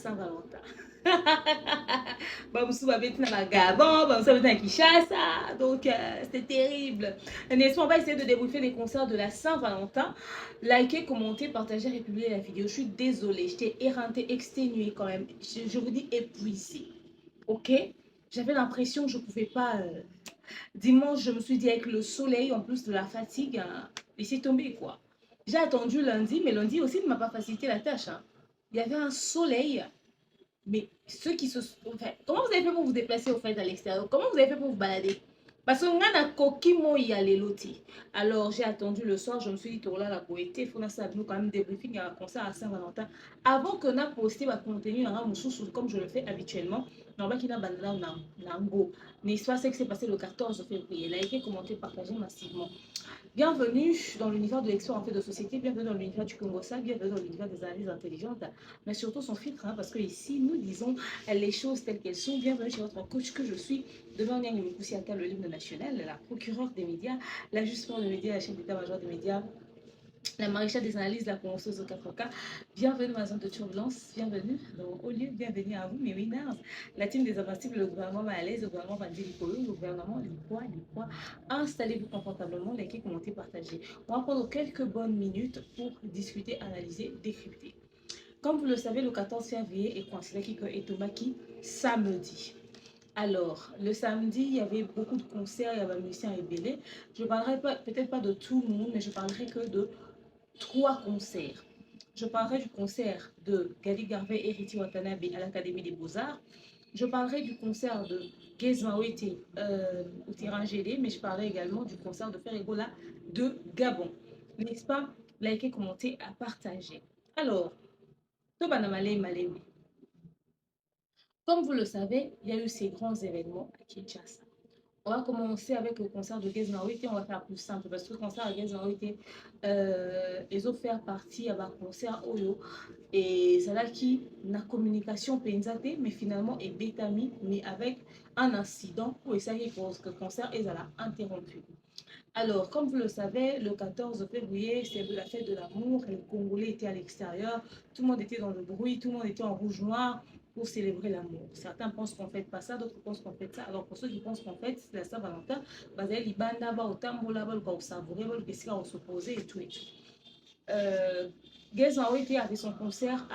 Saint-Valentin. Bamsou avait été dans Gabon, Bamsou avait été à Kinshasa, donc c'était terrible. N'est-ce pas, on va essayer de débriefer les concerts de la Saint-Valentin. Likez, commentez, partagez, republiez la vidéo. Je suis désolée, j'étais éreintée, exténuée quand même. Je vous dis épuisée. Ok? J'avais l'impression que je ne pouvais pas. Dimanche, je me suis dit avec le soleil, en plus de la fatigue, laisser tomber quoi. J'ai attendu lundi, mais lundi aussi ne m'a pas facilité la tâche. Hein. Il y avait un soleil. Mais ceux qui se... Enfin, comment vous avez fait pour vous déplacer au fait à l'extérieur? Comment vous avez fait pour vous balader? Parce que a coquille moi y aller loti. Alors j'ai attendu le soir, je me suis dit tourla la poété, il faut nous quand même débriefing à un concert à Saint-Valentin avant que n'a posté ma contenu dans un comme je le fais habituellement. Non pas qu'il a bandana nango. N'est-ce pas ce qui s'est passé le 14 février? Likez, commentez, partagez massivement. Bienvenue dans l'univers de l'expert en fait de société, bienvenue dans l'univers du Congo-Ça, bienvenue dans l'univers des analyses intelligentes, mais surtout son filtre, hein, parce que ici nous disons les choses telles qu'elles sont. Bienvenue chez votre coach que je suis, devant Nyang Moussiaka, le livre national, la procureure des médias, l'ajustement des médias, la chef d'état-major des médias, la maréchale des analyses, la convenceuse au 4K. Bienvenue dans ma zone de turbulence, bienvenue dans au lieu, bienvenue à vous, mes winners. La team des invincibles, le gouvernement malaise, le gouvernement Bandi Likolo, le gouvernement Likwa. Installez-vous confortablement, likez, commentez, partagez. On va prendre quelques bonnes minutes pour discuter, analyser, décrypter. Comme vous le savez, le 14 février est considéré comme Etomaki samedi. Alors, le samedi, il y avait beaucoup de concerts, il y avait un musicien ébélé. Je ne parlerai peut-être pas de tout le monde, mais je parlerai que de 3 concerts. Je parlerai du concert de Gali Garvey et Riti Watanabe à l'Académie des Beaux-Arts. Je parlerai du concert de Gez Mawete au terrain GD, mais je parlerai également du concert de Ferregola de Gabon. N'est-ce pas? Likez, commentez, à partager. Alors, Tobanamale Malemi. Comme vous le savez, il y a eu ces grands événements à Kinshasa. On va commencer avec le concert de Gez Mawete. On va faire plus simple parce que le concert de Gez Mawete, ils ont fait partie à un concert Oyo. Et c'est là qui la communication penzate, mais finalement est bétami, mais avec un incident où ça y est que le concert est interrompu. Alors, comme vous le savez, le 14 février, c'est la fête de l'amour. Les Congolais étaient à l'extérieur. Tout le monde était dans le bruit. Tout le monde était en rouge-noir pour célébrer l'amour. Certains pensent qu'on ne fait pas ça, d'autres pensent qu'on fait ça. Alors, pour ceux qui pensent qu'en fait, c'est la Saint-Valentin, bah, les banda, bah, au tambola, bah, au savourer, bah, au s'opposer et tout et tout. Gez Mawete avait son concert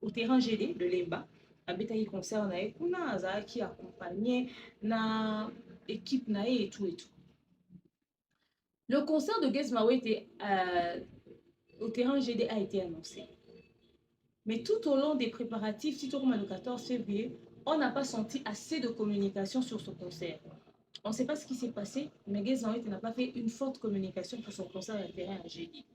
au terrain GD de Lemba. À Betaï concert, on a qui accompagné na équipe nae et tout et tout. Le concert de Gez Mawete au terrain GD a été annoncé. Mais tout au long des préparatifs, tout au long du 14 février, on n'a pas senti assez de communication sur ce concert. On ne sait pas ce qui s'est passé, mais Gez Mawete n'a pas fait une forte communication pour son concert à terrain GD.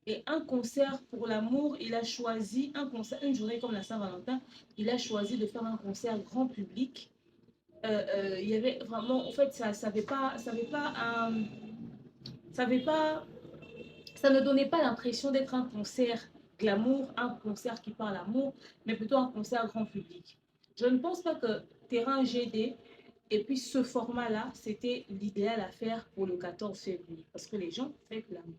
Et un concert pour l'amour, il a choisi un concert, une journée comme la Saint-Valentin, il a choisi de faire un concert grand public. Il y avait vraiment, en fait, ça ne donnait pas l'impression d'être un concert glamour, un concert qui parle d'amour, mais plutôt un concert grand public. Je ne pense pas que terrain GD et puis ce format-là, c'était l'idéal à faire pour le 14 février, parce que les gens fêtent l'amour.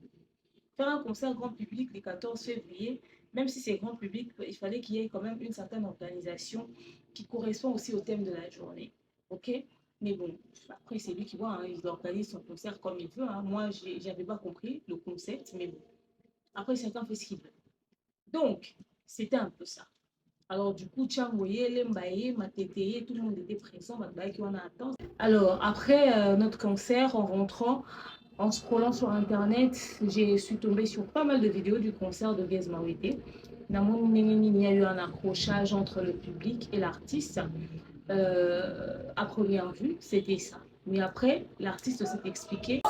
Faire un concert grand public le 14 février, même si c'est grand public, il fallait qu'il y ait quand même une certaine organisation qui correspond aussi au thème de la journée. Ok? Mais bon, après c'est lui qui voit, hein, il organise son concert comme il veut. Hein. Moi, je n'avais pas compris le concept, mais bon. Après, chacun fait ce qu'il veut. Donc, c'était un peu ça. Alors du coup, Tchamboye, Lembaye, Mateteye, tout le monde était présent. Alors, après notre concert, en rentrant, en scrollant sur internet, je suis tombée sur pas mal de vidéos du concert de Gez Mawete. Il y a eu un accrochage entre le public et l'artiste. À première vue, c'était ça. Mais après, l'artiste s'est expliqué.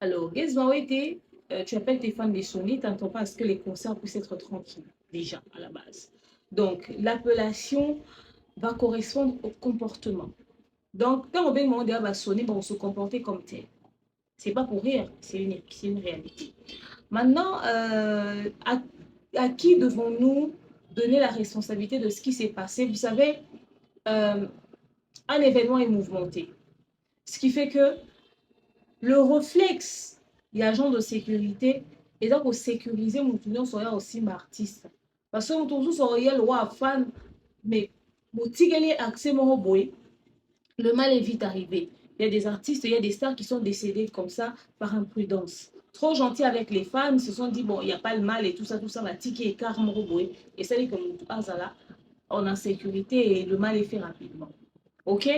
Alors, Gizmaouete, tu appelles tes fans des Sony, tu n'entends pas à ce que les concerts puissent être tranquilles, déjà, à la base. Donc, l'appellation va correspondre au comportement. Donc, quand on veut demander à sonner, on se comporter comme tel. C'est pas pour rire, c'est une réalité. Maintenant, à qui devons-nous donner la responsabilité de ce qui s'est passé? Vous savez, un événement est mouvementé. Ce qui fait que le réflexe des agents de sécurité est donc de sécuriser mon client soit aussi artiste. Parce que mon serait le roi fan, mais mon tigre accès mon boy, le mal est vite arrivé. Il y a des artistes, il y a des stars qui sont décédés comme ça par imprudence. Trop gentils avec les fans, ils se sont dit bon, il n'y a pas le mal et tout ça, la ticket est car mon boy. Et ça dit que mon là, on est en sécurité et le mal est fait rapidement. Ok?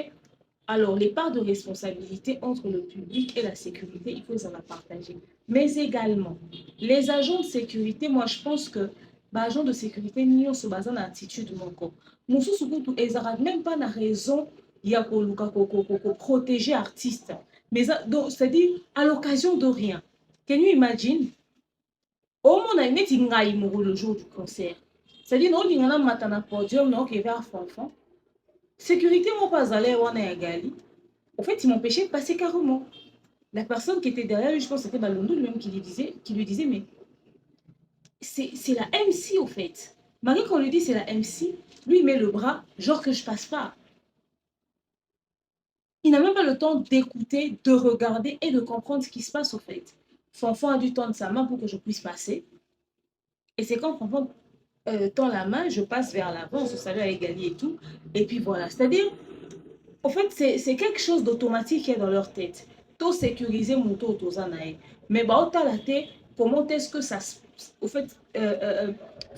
Alors, les parts de responsabilité entre le public et la sécurité, il faut les en partager. Mais également, les agents de sécurité, moi, je pense que les agents de sécurité, nous, se basent en attitude, mon corps. Nous, ils n'ont même pas la raison de protéger l'artiste. Mais c'est-à-dire, à l'occasion de rien. Can you imagine? Au moins, on a une le jour du concert. C'est-à-dire, nous, on a un podium, nous, qui est vers Fanfan. Sécurité, moi, pas allé, on a égali. En fait, il m'empêchait de passer carrément. La personne qui était derrière lui, je pense que c'était Balondo lui-même qui lui disait, mais c'est la MC, au fait. Malgré qu'on lui dit c'est la MC, lui, il met le bras, genre que je passe pas. Il n'a même pas le temps d'écouter, de regarder et de comprendre ce qui se passe, au fait. Fanfan a dû tendre sa main pour que je puisse passer. Et c'est quand Fanfan tend la main, je passe vers l'avant, on se salue à Egali et tout. Et puis voilà, c'est-à-dire, en fait, c'est quelque chose d'automatique qui est dans leur tête. Tout sécuriser mon taux autosanae. Mais bah, la tête, comment est-ce que ça se. Au fait,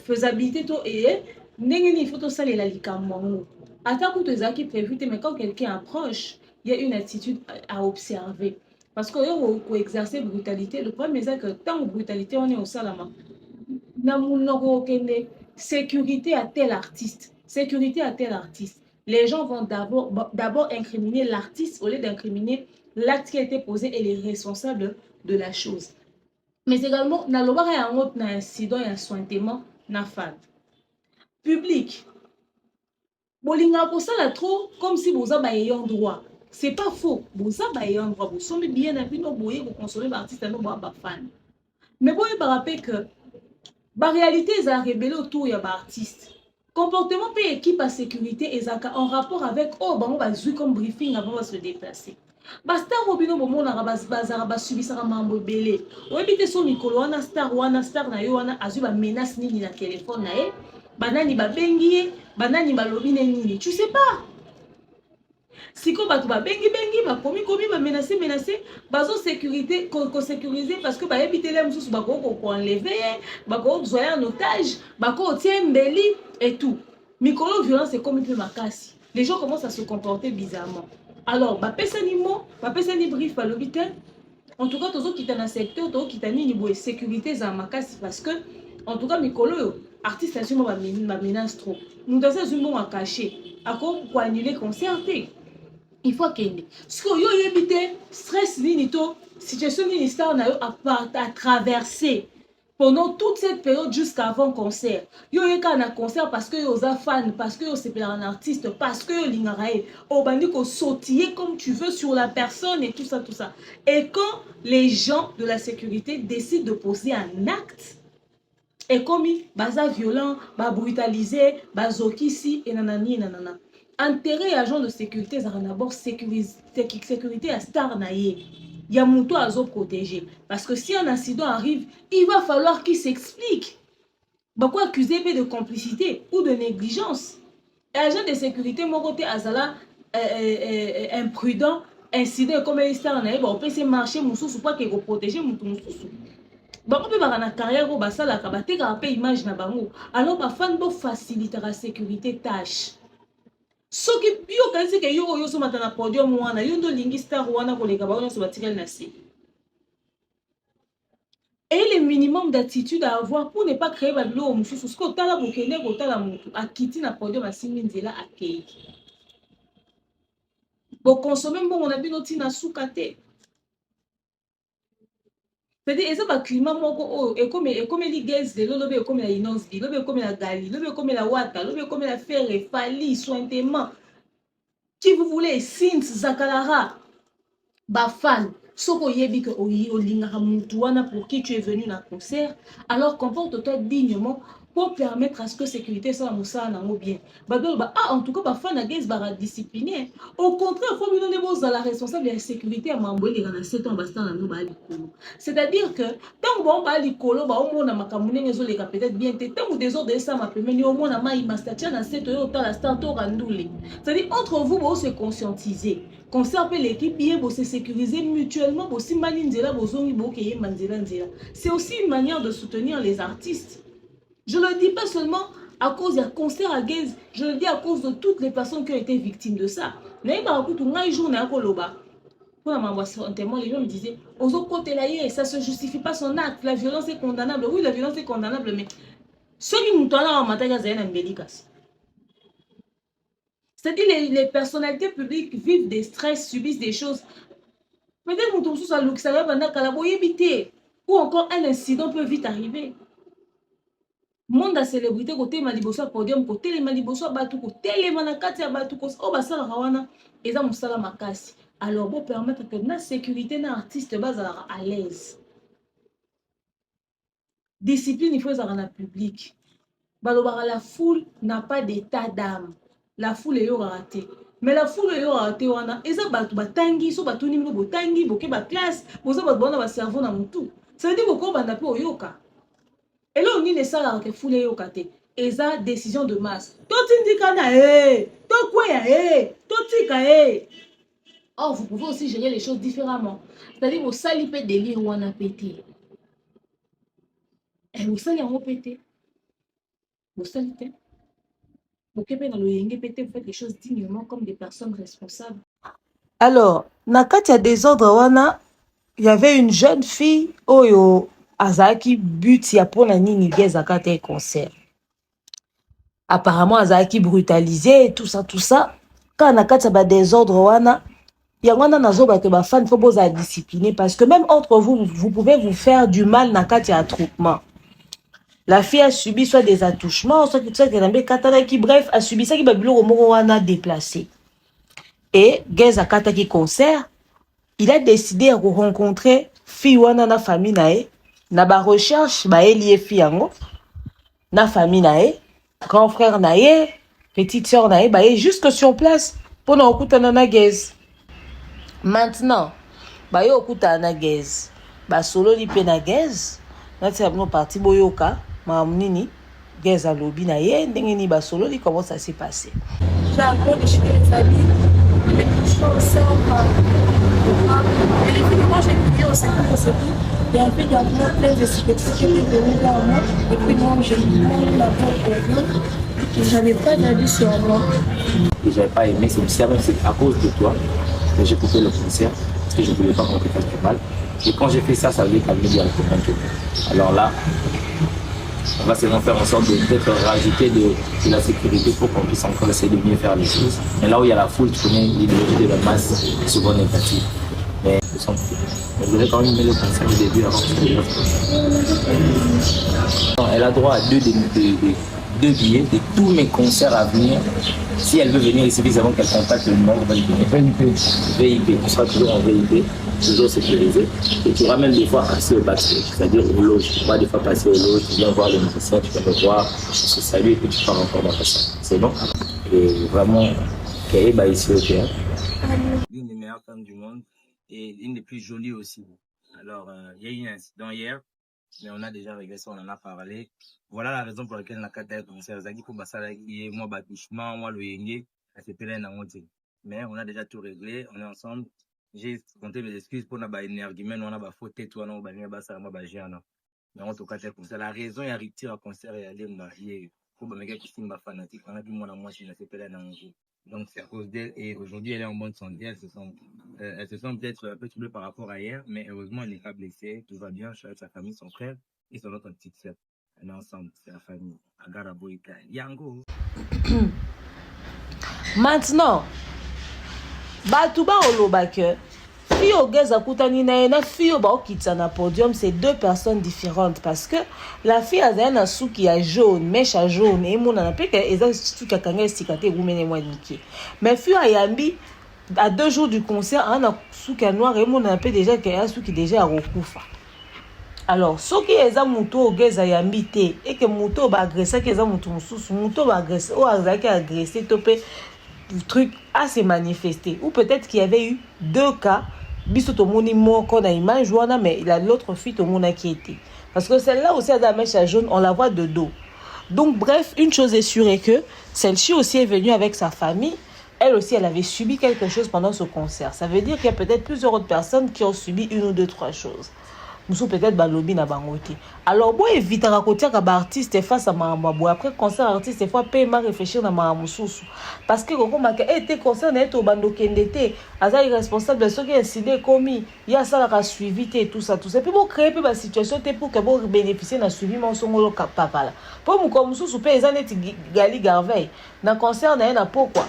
faisabilité, tout et il faut tout ça les lalikamamo. Attends que tu as prévu, mais quand quelqu'un approche, il y a une attitude à observer. Parce que pour exercer brutalité, le problème c'est que tant que brutalité, on est au salama. Sécurité à tel artiste. Sécurité à tel artiste. Les gens vont d'abord incriminer l'artiste au lieu d'incriminer l'acte qui a été posé et les responsables de la chose. Mais également, il y a un autre incident et un sointement na fan. Public. Bolinga pour ça là trop comme si vous avez un droit. C'est pas faux. Vous avez un droit. Vous sommes bien appris, vous voyez, vous consolez l'artiste et vous fan. Mais vous voyez, rappeler que la réalité est révélée autour de l'artiste. Comportement et équipe à sécurité est en rapport avec on va jouer comme briefing avant de se déplacer. Star Robino Bomo na bazara subisaka mambo belé. Oyebite so mikolo wana star na yo wana azu ba menace nini na téléphone na ye. Banani ba bengi, banani ba lobi nini. Tu sais pas. Siko bato ba bengi ba komi ba menacer bazo sécurité ko sécuriser parce que ba yebite les mususu ba ko enlever, ba ko zoya en otage, ba ko tient mbeli et tout. Mikolo violence c'est comme un peu makasi. Les gens commencent à se comporter bizarrement. Alors, ba pesa ni mo, ba pesa ni brief ba lobite. En tout cas, tozo kita na secteur, tozo kita ni bo sécurité za makasi parce que en tout cas mikolo artiste assume ba menace trop. Nous dans un bon à cacher. À quoi pour annuler concerté. Il faut qu'il ce que yo yebite stress nini to situation nini star na yo à traverser pendant toute cette période jusqu'avant concert. Yo yeka na concert parce que yo za fan, parce que yo c'est un artiste, parce que yo lingarae au bandi ko sautiller comme tu veux sur la personne et tout ça. Et quand les gens de la sécurité décident de poser un acte et comme baza violent, ba brutaliser, bazokisi et nanani nanana. intérêt agent de sécurité, ça d'abord sécurité à star naïe. Il y a mon toit à zo protéger. Parce que si un incident arrive, il va falloir qu'il s'explique. Pourquoi accuser de complicité ou de négligence? Et agent de sécurité, mon côté, Azala, imprudent, incident comme un star naïe, on peut se marcher, mon sous, pas qu'il faut protéger mon sous. Bango pe baka na carrière au basala ka bateka pe image na bango. Alors ba fan bo faciliter la sécurité tâche. Soki yo kanisi ke yo so mata na podium wana yo ndo lingi star wana koleka ba wana so batikali na si. Et le minimum d'attitude à avoir pour ne pas créer ba lo mususu sko tala bokende ko tala mutu akiti na podium asimbi nzela akei. Bo consommer mbongo na bino tina sukate. C'est-à-dire, ça va climat moko et comme les gaz de l'eau, comme la inosbi, comme la gali, comme la wata, comme la fer, fali, sointement. Qui vous voulez, Sins, Zakalara, Bafan, Soko yebi que olinga mutuana pour qui tu es venu dans le concert, alors comporte-toi dignement pour permettre à ce que la sécurité soit bien. En tout cas, Bafan a gaz bara discipliné. Au contraire, il faut lui donner la responsable de la sécurité à Mamboé dans 7 ans, c'est-à-dire que tant que on va likolo ba au monde makamune ngezo leka peut-être bien tant que des ordres de ça m'a permis au monde ma imastatia na 7 ans la star to randouli. C'est-à-dire entre vous vous se conscientiser. Conserver l'équipe bien, vous se sécuriser mutuellement, vous si malinzela bozongi bokeye manzela nzela. C'est aussi une manière de soutenir les artistes. Je le dis pas seulement à cause d'un concert à Gaze, je le dis à cause de toutes les personnes qui ont été victimes de ça. N'est pas beaucoup tout ngai jour na koloba. Pour un témoin, les gens me disaient, aux autres côtés là, ça ne se justifie pas son acte. La violence est condamnable. Oui, la violence est condamnable, mais ceux qui nous en matière c'est-à-dire les personnalités publiques vivent des stress, subissent des choses. Peut-être que ou encore un incident peut vite arriver. Monde à célébrité, côté maliboso podium, côté les maliboso batu, côté les manakati à batu, oh basala rawana, et ça moussala makasi. Alors, pour permettre que la sécurité d'un artiste base à l'aise. Discipline, il faut être dans la public. La foule n'a pas d'état d'âme. La foule est raté. Mais la foule est ratée. Et ça, tangi, so batuni mo botangi, boke ba classe, boza ba bona ba cerveau na mutu. Ça veut dire ko banda pe oyoka. Et là on dit les salariés que foule yokate. Et ça décision de masse. Totindika na to quoi totika Or, vous pouvez aussi gérer les choses différemment. C'est-à-dire, vous salez peut délire ou en a pété. Et vous salez en pété. Vous salez peut. Vous faites les choses dignement comme des personnes responsables. Alors, Nakati a des ordres, wana, il y avait une jeune fille, Oyo, Azaki, but, ya pour la nini, Zakate concert. Apparemment, Azaki brutalisé, tout ça. Quand Nakati a des ordres, wana, il y a un fan faut vous discipliner parce que même entre vous, vous pouvez vous faire du mal dans le attroupement. La fille a subi soit des attouchements, soit qui bref a subi ça qui va a déplacé. Et Geza Kata qui concert, il a décidé de rencontrer fille wana na famille nae, na ba recherche ba lié fille yango, na famille nae, grand frère nae, petite sœur nae, ba jusque sur place pour nous écouter na Geza. Maintenant, ba yo okuta na Gez, ba solo li pe na Gez, na tia no parti boyoka, ma nini, Gez a lobby na ye, ndenge ni ba solo li comment ça s'est passé. J'ai un peu de chez les familles, mais je suis ensemble. Et effectivement, j'ai prié au Seigneur pour ce qui, il y a un peu d'argent plein de sécurité qui est venu vers moi, et puis moi, j'ai eu la porte pour moi, et j'avais pas d'avis sur moi. Et j'avais pas aimé, c'est aussi à cause de toi. J'ai coupé le concert parce que je ne voulais pas qu'on te fasse du mal. Et quand j'ai fait ça, ça veut calmer directement tout. Alors là, on va seulement faire en sorte de peut-être rajouter de la sécurité pour qu'on puisse encore essayer de mieux faire les choses. Mais là où il y a la foule, tu connais l'idéologie de la masse, souvent négative. Mais je voudrais quand même mettre le concert au début avant que je elle a droit à deux billets de tous mes concerts à venir. Si elle veut venir, il suffit avant qu'elle contacte le numéro VIP. Tu seras toujours en VIP, toujours sécurisé. Et tu auras même des fois accès au backstage, c'est-à-dire au loge. Tu pourras des fois passer au loge, tu viens voir le musicien, tu peux me voir, tu se salues et puis tu pars encore dans ta salle. C'est bon. Et vraiment, qui est ici au théâtre. L'une des meilleures femmes du monde et une des plus jolies aussi. Alors, il y a eu un incident hier, mais on a déjà réglé ça, on en a parlé. Voilà la raison pour laquelle on a quatre commencé à dire pour ça, moi, bâtiment, moi, le yenge, c'est plein dans mais on a déjà tout réglé, on est ensemble. J'ai compté mes excuses pour nous énergimer, on a faute toi, on a ça, moi, mais en tout cas, c'est comme ça. La raison est arrêtée à concert et aller marier. Pour me dire que c'est ma fanatique, on a vu moi, je ne sais pas là dans donc c'est à cause d'elle et aujourd'hui elle est en bonne santé. Elles se sont peut-être un peu troublées par rapport à hier, mais heureusement elle n'est pas blessée, tout va bien. Je suis avec sa famille, son frère et son autre petite sœur. On est ensemble, c'est la famille. Agaraboïka, Yango. Maintenant, Batouba Olobake, Fio Geza Kutanina et Fio Baokitsa na podium, c'est deux personnes différentes parce que la fille a un sou qui est jaune, mèche à jaune, et mon a fait qu'elle sou qui a kangé stikate ou mene moi niqué. Mais Fio Ayambi, à 2 jours du concert, un sou qui est noir et mon a fait déjà qu'il y a un sou qui déjà a recouvert. Alors, ce qui est un mouton au Geza Yambi et que mouton va agresser, que mouton va agresser, ou agressé, topé. Le truc a se manifesté ou peut-être qu'il y avait eu 2 cas biso moni moko na image wana mais il a l'autre fille mona qui était parce que celle-là aussi a la mèche jaune, on la voit de dos. Donc bref, une chose est sûre est que celle-ci aussi est venue avec sa famille. Elle aussi elle avait subi quelque chose pendant ce concert. Ça veut dire qu'il y a peut-être plusieurs autres personnes qui ont subi 1 ou 2, 3 choses. Nous peut-être balobi na bangote. Alors bon éviter à côté à artiste face à mamabo après concert artiste fois paye réfléchir na mamususu parce que comme que était concert na to bando kendete aza irresponsable de ce qui incident commis il y a ça la suivi et tout ça puis bon créer peu la situation pour que bon bénéficier na suivi mon songolo papa là pour mu comme mususu pe ezaneti gali garveille na concert na pourquoi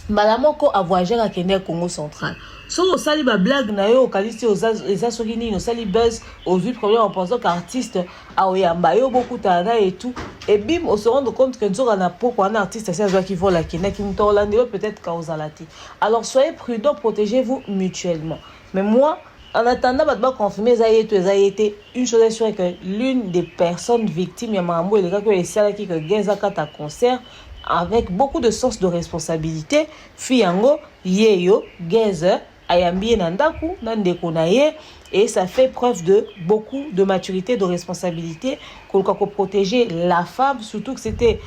malamoko a voyagé à Kenya Congo central. So au sali ba blague na yo kalisi aux sorini au sali buzz aux vues problème en pensant qu'artiste a oyamba yo beaucoup tana et tout et bim on se rend compte que nous on a pourquoi un artiste c'est ça qui vole la Kenya qui m'tolande peut-être causalité. Alors soyez prudents, protégez-vous mutuellement. Mais moi en attendant de confirmer ça y été une chose est sûre que l'une des personnes victimes ya mambo le gars que ça qui que Genzaka ta concert avec beaucoup de sens de responsabilité fiyango yeyo geze ayambi nandaku nandeko na ye et ça fait preuve de beaucoup de maturité, de responsabilité qu'on protéger la femme, surtout que c'était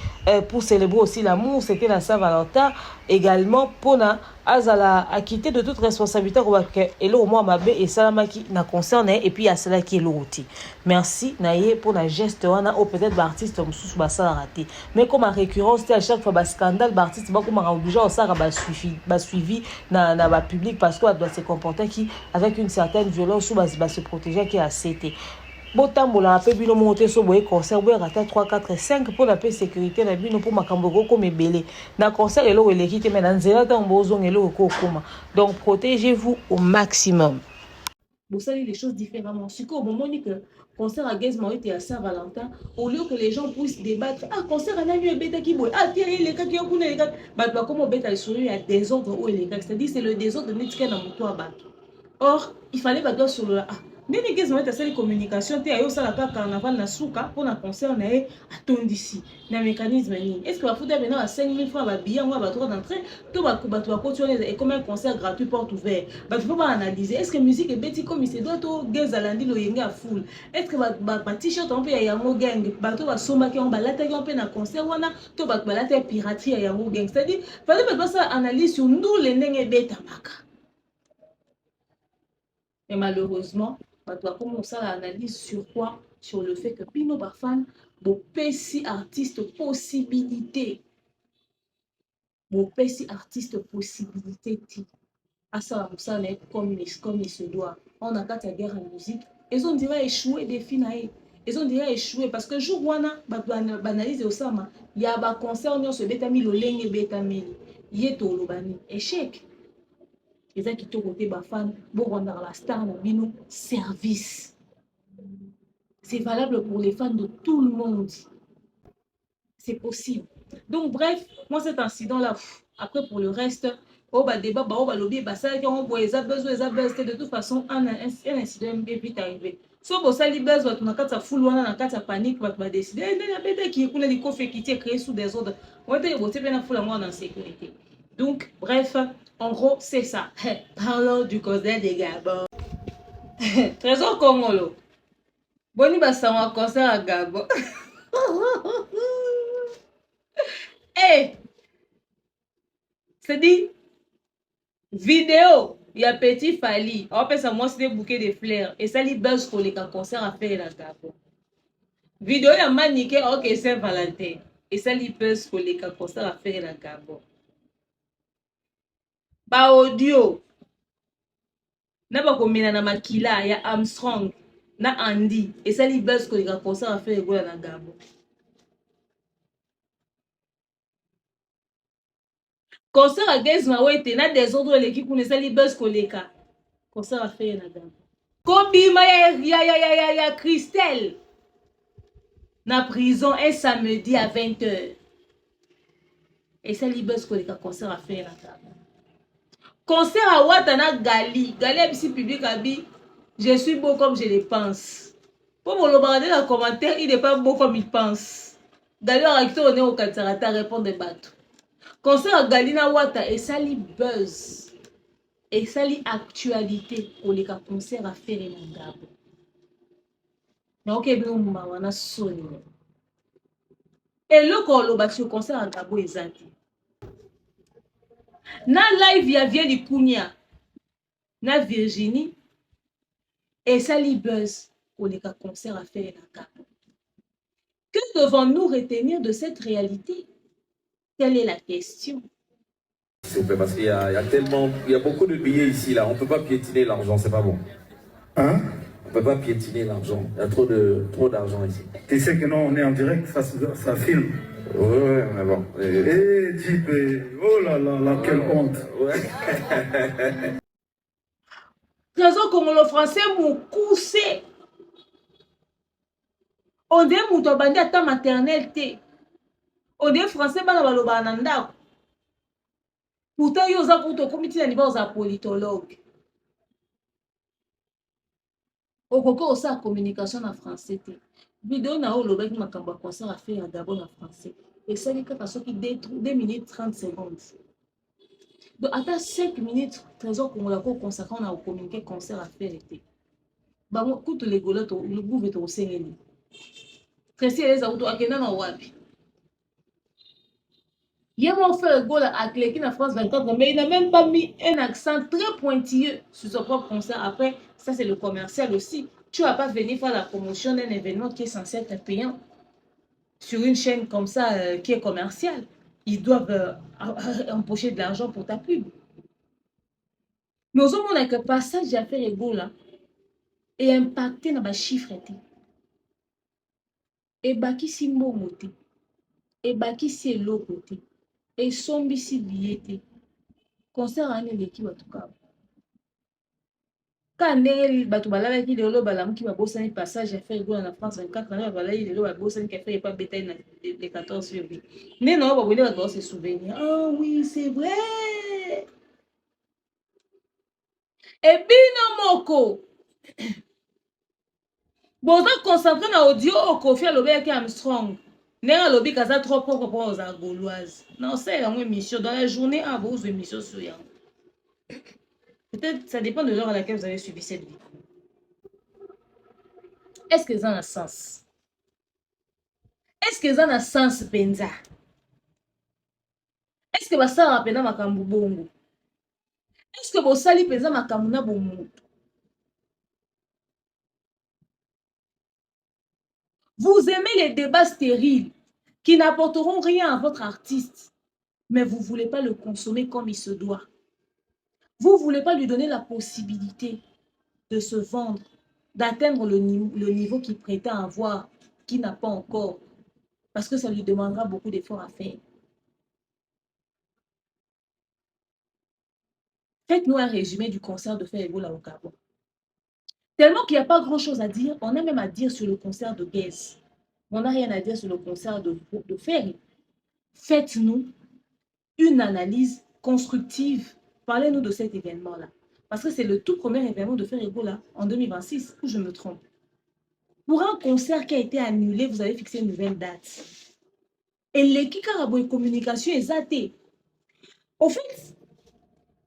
pour célébrer aussi l'amour, c'était la Saint-Valentin également pour na azala acquitter de toute responsabilité et là au moins mabé et salamaki na concerné et puis à cela qui est l'outil. Merci naye pour la geste wana ou peut-être l'artiste mususu ba sala raté. Mais comme en récurrence à chaque fois ba scandale l'artiste ba comme obligé au ça ba suivi na ba public parce qu'on doit se comporter qui avec une certaine violence ou ba se protéger qui a cité. Botambola ape bino monter so boye concert boye rata 3 4 5 pour la paix sécurité na bino pour makambo ko mebele na concert elo elekite mais na nzela ta mbozong elo ko koma. Donc protégez-vous au maximum. Vous savez les choses différemment. Si au moment que concert à Gazement était à Saint-Valentin, au lieu que les gens puissent débattre, ah concert à Nanu et Beta qui boit, ah tiens les gars qui ont les gars, bah comment Beta il y a des ordres où les gars, c'est-à-dire c'est le désordre de Netsika dans mon toit bac. Or il fallait battre sur le Nene Gazement était à communication, t'es à ça la carnaval na souka pour un concert na atondisi na mécanisme ni. Est-ce que va foutre maintenant à 5000 francs va billet on va droit d'entrée, tout va continuer et comme un concert gratuit porte ouverte. Bah tu peux pas analyser. Est-ce que musique est bêtise comme il doit tout gazalandi lo yenga full. Est-ce que va t-shirt on peut y yango gang, bah tout va soma qui on va la tête on peut na concert wana, tout va la tête piraterie à yango gang. C'est-à-dire fallait pas ça analyse sur nous les nenge bêta maka. Et malheureusement on doit commencer à analyse sur quoi? Sur le fait que Pino Bafan, bon petit artiste possibilité. Bon petit artiste possibilité. À ça, comme il se doit. On a quatre guerre en musique. Ils ont déjà échoué des finailles. Ils ont déjà échoué parce que jour où on a banalisé au Sama, il y a un concert, on se bétami le lenge bétami. Il y a tout le bani. Échec. Les gens qui sont côté Bafan, bon, on a la star, on a bino service. C'est valable pour les fans de tout le monde. C'est possible. Donc, bref, moi, cet incident-là, après, pour le reste, oh, bah, débat, bah, oh, bah, lobby, bah, ça, on voit, les abus, de toute façon, un incident est vite arrivé. So, bon, ça, les buzz, on a quatre full one, on a quatre panique, on va décider, il y a des qui écoulent les coffres qui étaient créés sous des ordres. On va dire, bon, c'est bien, full, moi, en sécurité. Donc, bref, en gros, c'est ça. Parlons du concert des Gabon. Trésor Congolo. Boni Bassanwa concert à Gabon. Hey! C'est dit, vidéo, il y a Petit Fali. On peut ça, moi, c'est des bouquets de fleurs. Et ça, il buzz pour les concert à faire à Gabon. Vidéo, il y a maniqué, ok, Saint-Valentin. Et ça, il buzz pour les concert à faire à Gabon. Ba audio. Na ba komina na makila ya Armstrong na Andy. Et ça, il buzz pour les concert à faire à Gabon. Concert à Gazma Wete, na des autres l'équipe pour les buzz koleka. Concert à faire na Gabon. Kobima ya Christelle. Na prison un samedi à 20h. Et ça li buzz koleka concert à faire na Gabon. Concert à Watana Gali. Gali abisi public abi. Je suis beau comme je le pense. Pour me le regarder dans le commentaire, il n'est pas beau comme il pense. Gali a retourné au Katsarata répondre des bateaux. Concert à Galina Wata et ça li buzz et ça li actualité pour les concerts à faire en Gabon. Donc bien wana soni. Et le ko bati concert à Gabon ezaki. Na live ya Vieli Kounia na Virginie et ça li buzz pour les concerts à faire en Gabon. Que devons-nous retenir de cette réalité? Quelle est la question? Parce qu'il y a tellement, il y a beaucoup de billets ici là, on peut pas piétiner l'argent, c'est pas bon. Hein? On peut pas piétiner l'argent, il y a trop d'argent ici. Tu sais que non, on est en direct, ça filme. Ouais, mais bon. Eh, type, oh là là, quelle honte. Ouais. Trésor Congolo français m'ont coussé. On dit mouto bandi à ta maternelle. On dit français bana baloba nanda. Pourtant yo za kuto komiti na niveau za politologue. Okoko osa communication en français te. Vidéo na o lobaki makamba concert à faire d'abord en français. Et ça dit que parce que 2 minutes 30 secondes. Donc à 5 minutes Trésor Congolo ko consacrer on a communiquer concert à faire été. Ba mo kuto les goloto le bouve to sengeli. Tracy les auto akena na wapi. Il m'a fait le goal à cliquer en France 24, mais il n'a même pas mis un accent très pointilleux sur son propre concert. Après, ça c'est le commercial aussi. Tu ne vas pas venir faire la promotion d'un événement qui est censé être payant sur une chaîne comme ça qui est commerciale. Ils doivent empocher de l'argent pour ta pub. Mais au moment où le passage à faire le goal et impacté dans ma chiffre. Et baki si mot moté. Et baki si l'eau côté. Et sombi si billet. Concert à l'équipe en tout cas. Quand ndenge bato balalaki lelo balamuki babosani passage à faire en France 24 ans balai lelo babosani qui a fait pas bétail na le 14 février. Mais non ba bonne ba se souvenir. Ah oui, c'est vrai. Et bino moko. Boza concentré na audio au Kofi alobaki Armstrong. N'est lobby kaza trop propre pour aux Gauloises. Non, c'est la émission dans la journée à vos émissions sur Yang. Peut-être ça dépend de l'heure à laquelle vous avez suivi cette vidéo. Est-ce que ça a un sens? Est-ce que ça a un sens penza? Est-ce que ça a pena makambu bongo? Est-ce que bosali penza makambu na bongo? Vous aimez les débats stériles qui n'apporteront rien à votre artiste, mais vous ne voulez pas le consommer comme il se doit. Vous ne voulez pas lui donner la possibilité de se vendre, d'atteindre le niveau qu'il prétend avoir, qu'il n'a pas encore, parce que ça lui demandera beaucoup d'efforts à faire. Faites-nous un résumé du concert de Ferrego-La au Gabon. Tellement qu'il n'y a pas grand-chose à dire, on a même à dire sur le concert de Guess. On n'a rien à dire sur le concert de Ferry. Faites-nous une analyse constructive. Parlez-nous de cet événement-là. Parce que c'est le tout premier événement de Ferrego-La en 2026, où je me trompe. Pour un concert qui a été annulé, vous avez fixé une nouvelle date. Et l'équipe Caraboy Communication est zatée. Au fait,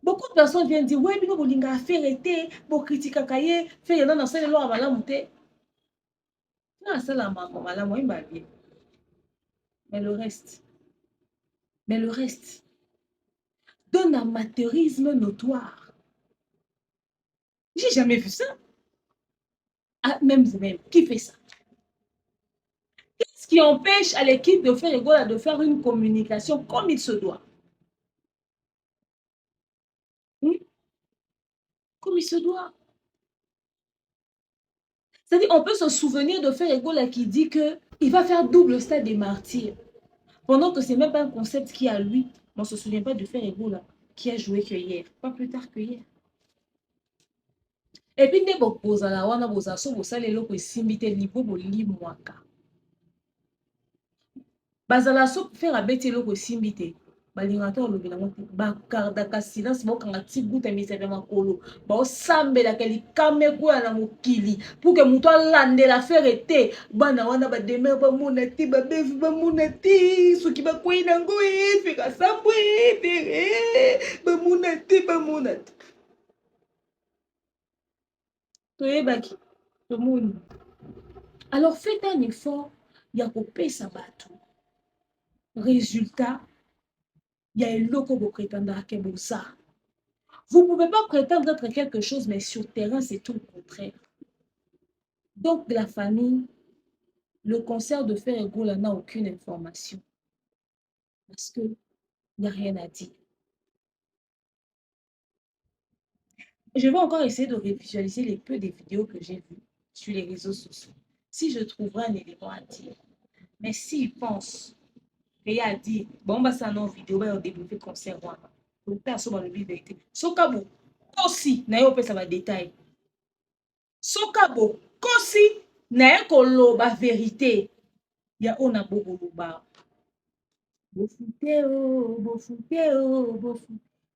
beaucoup de personnes viennent dire, ouais, bino bolinga faire été, bo critique kaye, faire dans la loi malamu te. Non, c'est la maman malamu imba bien. Mais le reste, d'un amateurisme notoire. J'ai jamais vu ça. Ah, même, qui fait ça? Qu'est-ce qui empêche à l'équipe de faire Egola de faire une communication comme il se doit? Comme il se doit. C'est-à-dire, on peut se souvenir de faire Egola qui dit qu'il va faire double stade des martyrs. Pendant que ce n'est même pas un concept qui a lui. On ne se souvient pas de faire Egola qui a joué que hier. Pas plus tard que hier. Et puis, ne bopoza la wana boza so bosale loko esimbite libo boli mwaka. Bazala so faire abeti loko esimbite. Balingata olobi na moto bakardaka silence bokanga tiguta misebe makolo baosambelaka likame kuya na mokili pour que moto alandela faire te bana wana bademer bamona te babevi bamona te soki bakwei nango feka sambwe pere bamona te toyebaki tomoni. Alors faites un effort ya kopesa bato résultat. Il y a un loco qui prétend que ça. Vous ne pouvez pas prétendre être quelque chose, mais sur terrain, c'est tout le contraire. Donc, la famille, le concert de Fer Egola n'a aucune information. Parce qu'il n'y a rien à dire. Je vais encore essayer de revisualiser les peu des vidéos que j'ai vues sur les réseaux sociaux. Si je trouverai un élément à dire. Mais s'ils pensent qu'il y a à dire, bon, bah, ça non vidéo, bah, on développer concert. Donc, personne ne le vérité. Sokabo, aussi, n'a pas ça va détail. Sokabo, kosi, n'a koloba vérité. Ya ona bogoloba. Bofuteo, bofuteo,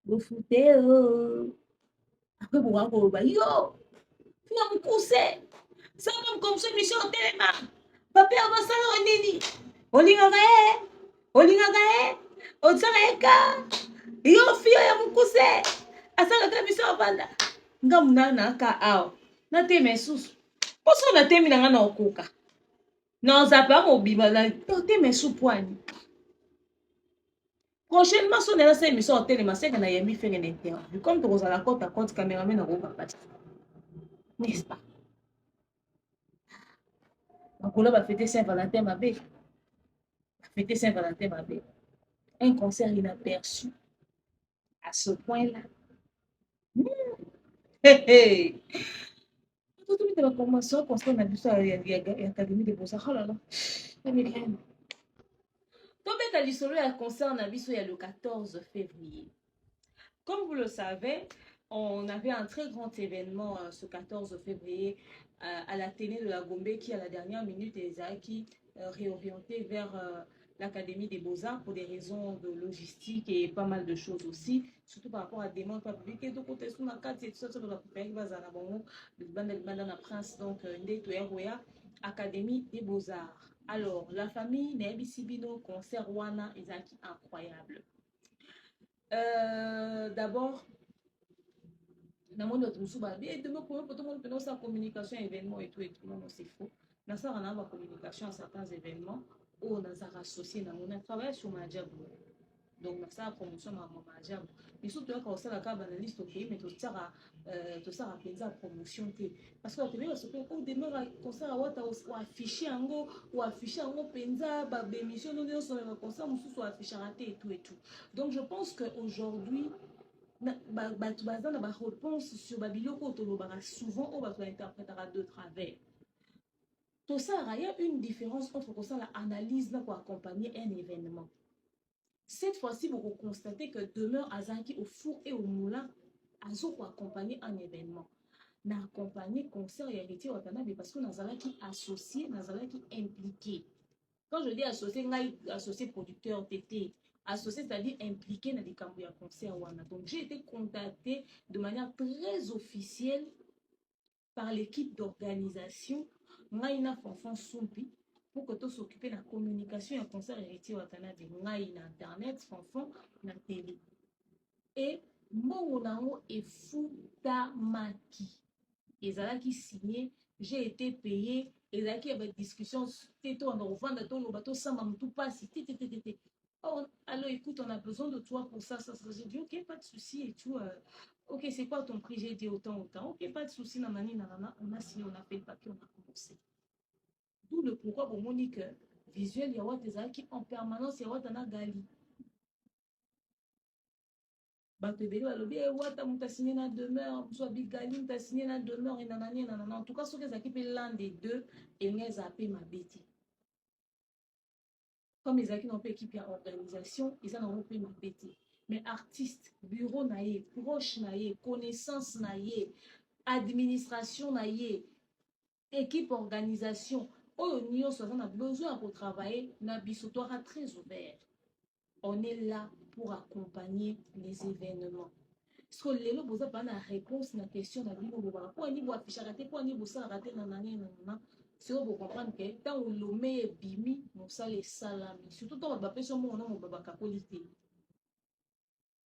bofuteo. Après, pour koloba, yo, fia mukuse. Ça même comme ça, mission au téléma. Papa, on va s'en nini. Olingaka, olingaka, otsareka. Yo, fia ya mukuse. Asala ta mission avanda. Ngamuna na ka ao. Na teme susu. Poso na temi na nga na okoka. Na ozapa mobima na teme supwani. Prochainement, si on est là, c'est émission au téléma, c'est qu'on a yemi faire une interview. Comme tu as la côte à côte, caméraman, on va pas. N'est-ce pas? Donc, on va fêter Saint-Valentin, ma belle. Fêter Saint-Valentin, ma belle. Un concert inaperçu. À ce point-là. Hey, hey. Tout le monde a commencé à concert, on a vu ça à l'Académie des Beaux-Arts. Oh là là. Américaine. Donc, à l'histoire, il y a un concert, on a vu ça le 14 février. Comme vous le savez, on avait un très grand événement ce 14 février à la télé de la Gombe qui, à la dernière minute, les a réorienté vers l'Académie des Beaux-Arts pour des raisons de logistique et pas mal de choses aussi, surtout par rapport à des demandes publiques. Et donc, on est sur la carte, c'est tout ça, sur la Prince, donc, Académie des Beaux-Arts. Alors, la famille Nebi Sibino, concert Wana, est incroyable. D'abord, dans mon autre communication événement et tout non c'est faux. Dans ça on a ma communication à certains événements où on a associé dans mon travail sur ma job. Donc dans ça promotion ma job. Mais surtout quand on sait la carte analyste OK mais tout ça a pensa promotion parce que tu veux ce que on demeure concert à wata ou afficher ango pensa ba émission nous sur le concert nous soit afficher raté et tout. Donc je pense que aujourd'hui ba réponse sur babiloko tolobara souvent on va interpréter de travers. Tout ça il y a une différence entre ça l'analyse pour accompagner un événement. Cette fois-ci, vous constatez que demeure Azaki au four et au moulin, Azo pour accompagner un événement. N'a accompagné concert et héritier Watanabe parce que Nazalaki associé, Nazalaki impliqué. Quand je dis associé, associé producteur TT, associé, c'est-à-dire impliqué dans les cambouis à concert Wana. Donc j'ai été contacté de manière très officielle par l'équipe d'organisation Maïna Fonfon Sumpi pour que tout s'occupe de la communication et un concert héritier Watanabe. Maïna internet, Fonfon, la télé. et mbongo nango efutamaki. Ezalaki signé, j'ai été payé, ezalaki ya discussion teto on revendre to lo bateau sama mutu pasi tete. Oh, alors écoute, on a besoin de toi pour ça. J'ai dit, ok, pas de souci et tout. Ok, c'est quoi ton prix? J'ai dit autant. Ok, pas de souci, nanani, nanana. On a signé, on a fait le papier, on a commencé. D'où le pourquoi pour Monique, visuel, il y a des qui en permanence, il y a gali. Bato ebele balobi wata moto asigné na demeure soit bigali moto asigné na demeure et nanani nanana. En tout cas, soki ezalaki mpe l'un des deux elingi ezala mpe mabe te. Comme ezalaki na mpe équipe ya organisation eza nango mpe mabe te. Mais artiste, bureau na ye, proche na ye, connaissance na ye, administration na ye, équipe organisation, oyo nyonso aza na besoin pour travailler na biso toaka très ouvert. On est là pour accompagner les événements. Parce que les gens ont une réponse à la question de la vie. Pourquoi ils affichent raté, pourquoi ils raté, c'est pour comprendre que tant que l'homme est bimi, nous sommes les salami. Surtout quand on va sur mon nom, on va qualité.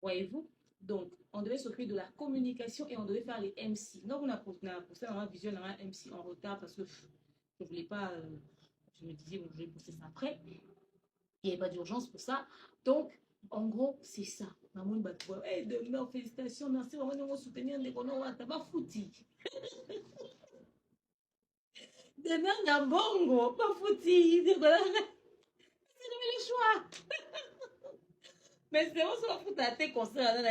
Voyez-vous? Donc, on devait s'occuper de la communication et on devait faire les MC. Donc, on a posté un visuel dans un MC en retard parce que je ne voulais pas, je me disais, je vais poster ça après. Il n'y avait pas d'urgence pour ça. Donc, en gros, c'est ça. Maman Batouba, hey, demain, félicitations, merci vraiment de soutenir des bonhommes. T'as pas fouti. Demain, il y a bongo, pas fouti. C'est le choix. Mais c'est bon, ça va foutre à tes concerts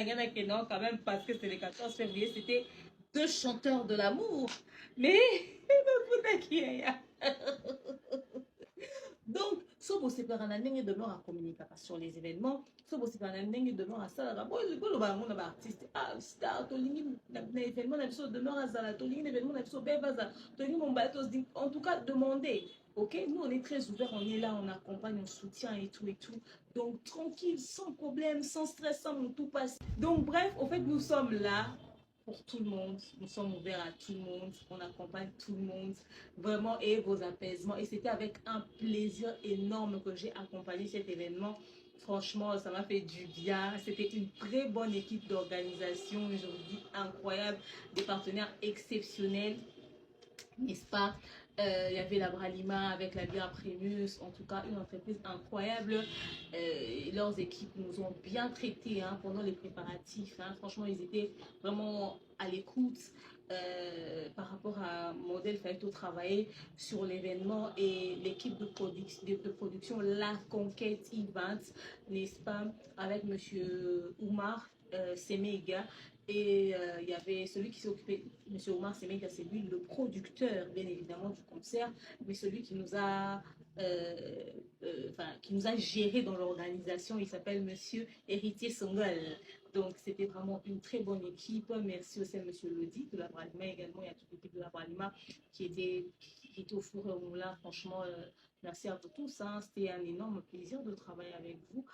non, quand même, parce que c'est le 14 février, c'était deux chanteurs de l'amour. Mais, il va foutre à qui est donc, si vous avez un demeure à communiquer sur les événements, si vous avez un demeure à ça, vous artiste, star, événement, demeure à Zala, événement, en tout cas, demandez. Ok, nous on est très ouverts, on est là, on accompagne, on soutient et tout et tout. Donc tranquille, sans problème, sans stress, sans tout passe. Donc bref, au fait, nous sommes là pour tout le monde, nous sommes ouverts à tout le monde, on accompagne tout le monde, vraiment, et vos apaisements. Et c'était avec un plaisir énorme que j'ai accompagné cet événement. Franchement, ça m'a fait du bien. C'était une très bonne équipe d'organisation, je vous dis, incroyable, des partenaires exceptionnels, n'est-ce pas? Il y avait la Bralima avec la bière Primus, en tout cas une entreprise incroyable. Leurs équipes nous ont bien traités pendant les préparatifs. Franchement, ils étaient vraiment à l'écoute par rapport à modèle Faito travailler sur l'événement et l'équipe de production La Conquête Events, n'est-ce pas, avec monsieur Oumar Semega. Et il y avait celui qui s'est occupé, M. Omar Semega, c'est lui le producteur, bien évidemment, du concert, mais celui qui nous a, qui nous a géré dans l'organisation, il s'appelle M. Héritier Songol. Donc, c'était vraiment une très bonne équipe. Merci aussi à M. Lodi de la Bralima également. Il y a toute l'équipe de la Bralima qui était au four et au moulin. Franchement, merci à vous tous. C'était un énorme plaisir de travailler avec vous.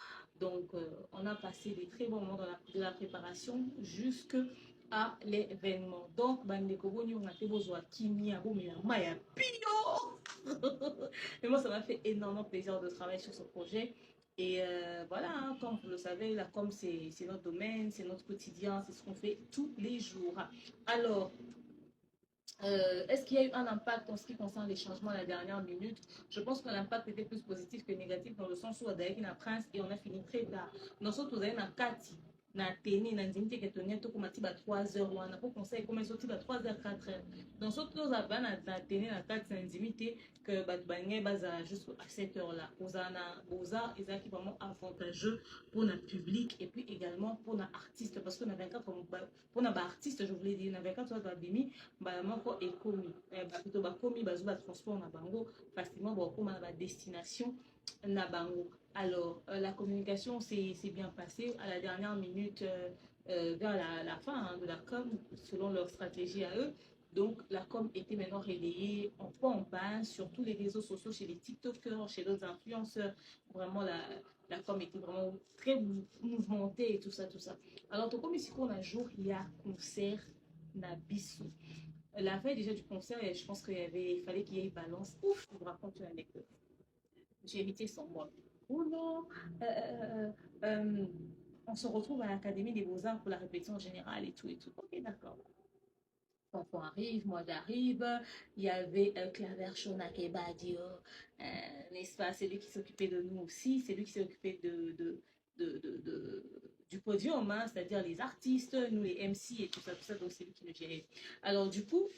Donc, on a passé des très bons moments de la préparation jusqu'à l'événement. Donc, et moi, ça m'a fait énormément plaisir de travailler sur ce projet. Et voilà, comme vous le savez, la com, c'est notre domaine, c'est notre quotidien, c'est ce qu'on fait tous les jours. Alors, est-ce qu'il y a eu un impact en ce qui concerne les changements à la dernière minute? Je pense que l'impact était plus positif que négatif dans le sens où Adaïki na Prince et on a fini très tard. Nous sommes tous allés dans Kati, na Téné, na Nzimite que Tonia to komati ba 3h ou on a pas conseil comment sortir ba 3h 4h. Dans ce tous avant na Téné na Kati na Nzimite que ba bangé baza jusqu'à 7h là. Oza ezaki vraiment avantageux pour notre public et puis également pour nos artistes parce que na 24 pour nos artistes je voulais dire na 24 heures d'abimi ba moko ekomi plutôt ba komi ba zuba transport na bango facilement ba koma na destination na bango. Alors la communication s'est bien passée à la dernière minute vers la fin de la com selon leur stratégie à eux. Donc la com était maintenant relayée en pompe sur tous les réseaux sociaux, chez les TikTokers, chez d'autres influenceurs. Vraiment la com était vraiment très mouvementée et tout ça. Alors tout comme ici qu'on a jour il y a concert Nabisu. La veille déjà du concert, je pense il fallait qu'il y ait une balance. Ouf, je vous raconte une anecdote. J'ai hérité sans moi. Oh non, on se retrouve à l'Académie des Beaux-Arts pour la répétition générale et tout et tout. Ok, d'accord. Tonton arrive, moi j'arrive, il y avait Claver Shonakebadio, n'est-ce pas, c'est lui qui s'occupait de nous aussi, c'est lui qui s'est occupé du podium, hein, c'est-à-dire les artistes, nous les MC et tout ça, donc c'est lui qui nous gérait. Alors du coup,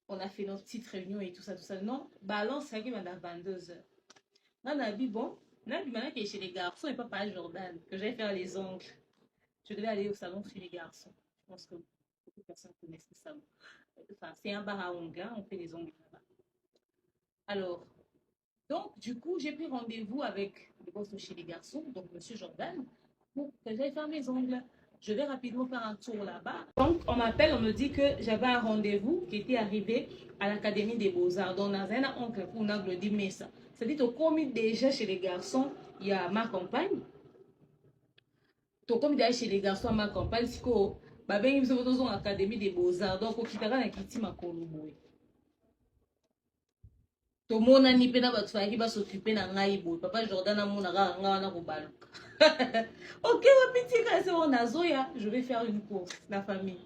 on a fait notre petite réunion et tout ça, non, balance, ça qui m'a à 22h. On a dit, bon, on a dit maintenant qu'il est chez les garçons et pas à Jordan, que j'allais faire les ongles. Je devais aller au salon chez les garçons. Je pense que beaucoup de personnes connaissent le salon. Enfin, c'est un bar à ongles, hein, on fait les ongles là-bas. Alors, donc, du coup, j'ai pris rendez-vous avec le boss de chez les garçons, donc Monsieur Jordan, pour que j'aille faire mes ongles. Je vais rapidement faire un tour là-bas. Donc, on m'appelle, on me dit que j'avais un rendez-vous qui était arrivé à l'Académie des Beaux-Arts. Donc, dans un oncle pour le dit, mais ça. C'est-à-dire, au commis déjà chez les garçons, il y a ma compagne. Comme d'ailleurs chez les garçons à ma campagne, si ko ben ils sont dans l'Académie des Beaux-Arts, donc au kitara na kiti makolo boy. To mona ni pena ba tsaki ba s'occuper na ngai boy. Papa Jordan a mona ga nga na ko baluka. OK, wa petit ka c'est on azoya, je vais faire une course la famille.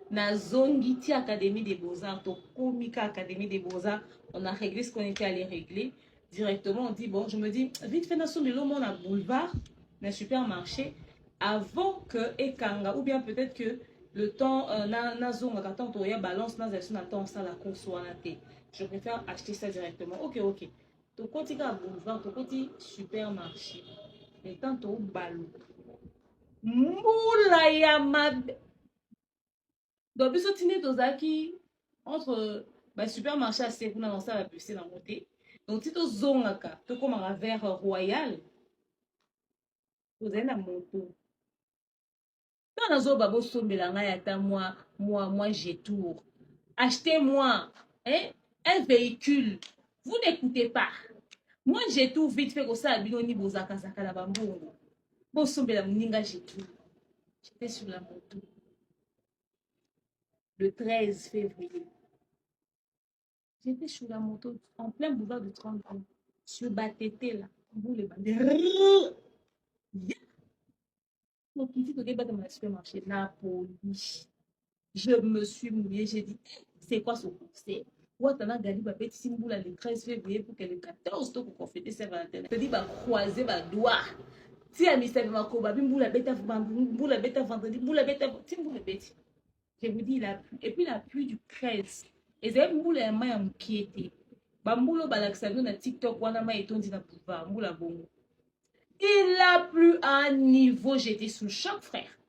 Na zongiti Académie des Beaux-Arts, to komika Académie des Beaux-Arts, on a réglé ce qu'on était allé régler. Directement on dit bon, je me dis vite fait na somelo mon à boulevard, na supermarché. Avant que Ekanga, ou bien peut-être que le temps na temps to ya balance na temps ça la course ou je préfère acheter ça directement. OK. To koti ka boulevard, to koti supermarché. Et tant to balou. Moula ya mab. Donc biso tine tozaki entre supermarché à c'est pour lancer la puce na moté. Donc si to zongaka, to comme un verre royal. Vous avez la moto. Moi j'ai tour. Achetez-moi un véhicule. Vous n'écoutez pas. Moi j'ai tout vite fait comme ça. J'étais sur la moto. Le 13 février. J'étais sur la moto en plein boulevard de 30 ans. Sur Batété là. Vous les bandez. Donc, ici, tu dans le supermarché, Napoli. Je me suis mouillée, j'ai dit, c'est quoi ce conseil? Ouattana Gali va faire ici le 13 février pour que le 14 pour qu'on fête Saint-Valentin. Je dis, bah, croiser ma doigt. Si à Mr. Makoba, Bimboula bête vendredi, Boula bête, Timboula bête. Je vous dis, il a plu. Et puis, la pluie du 13. Et c'est Mboula et Maya m'inquiété. Bamboula Balaksavion na TikTok, Wanama et Tondi na pouvoir, Mboula Bongo. Il a plu à un niveau, j'étais sous le choc, frère.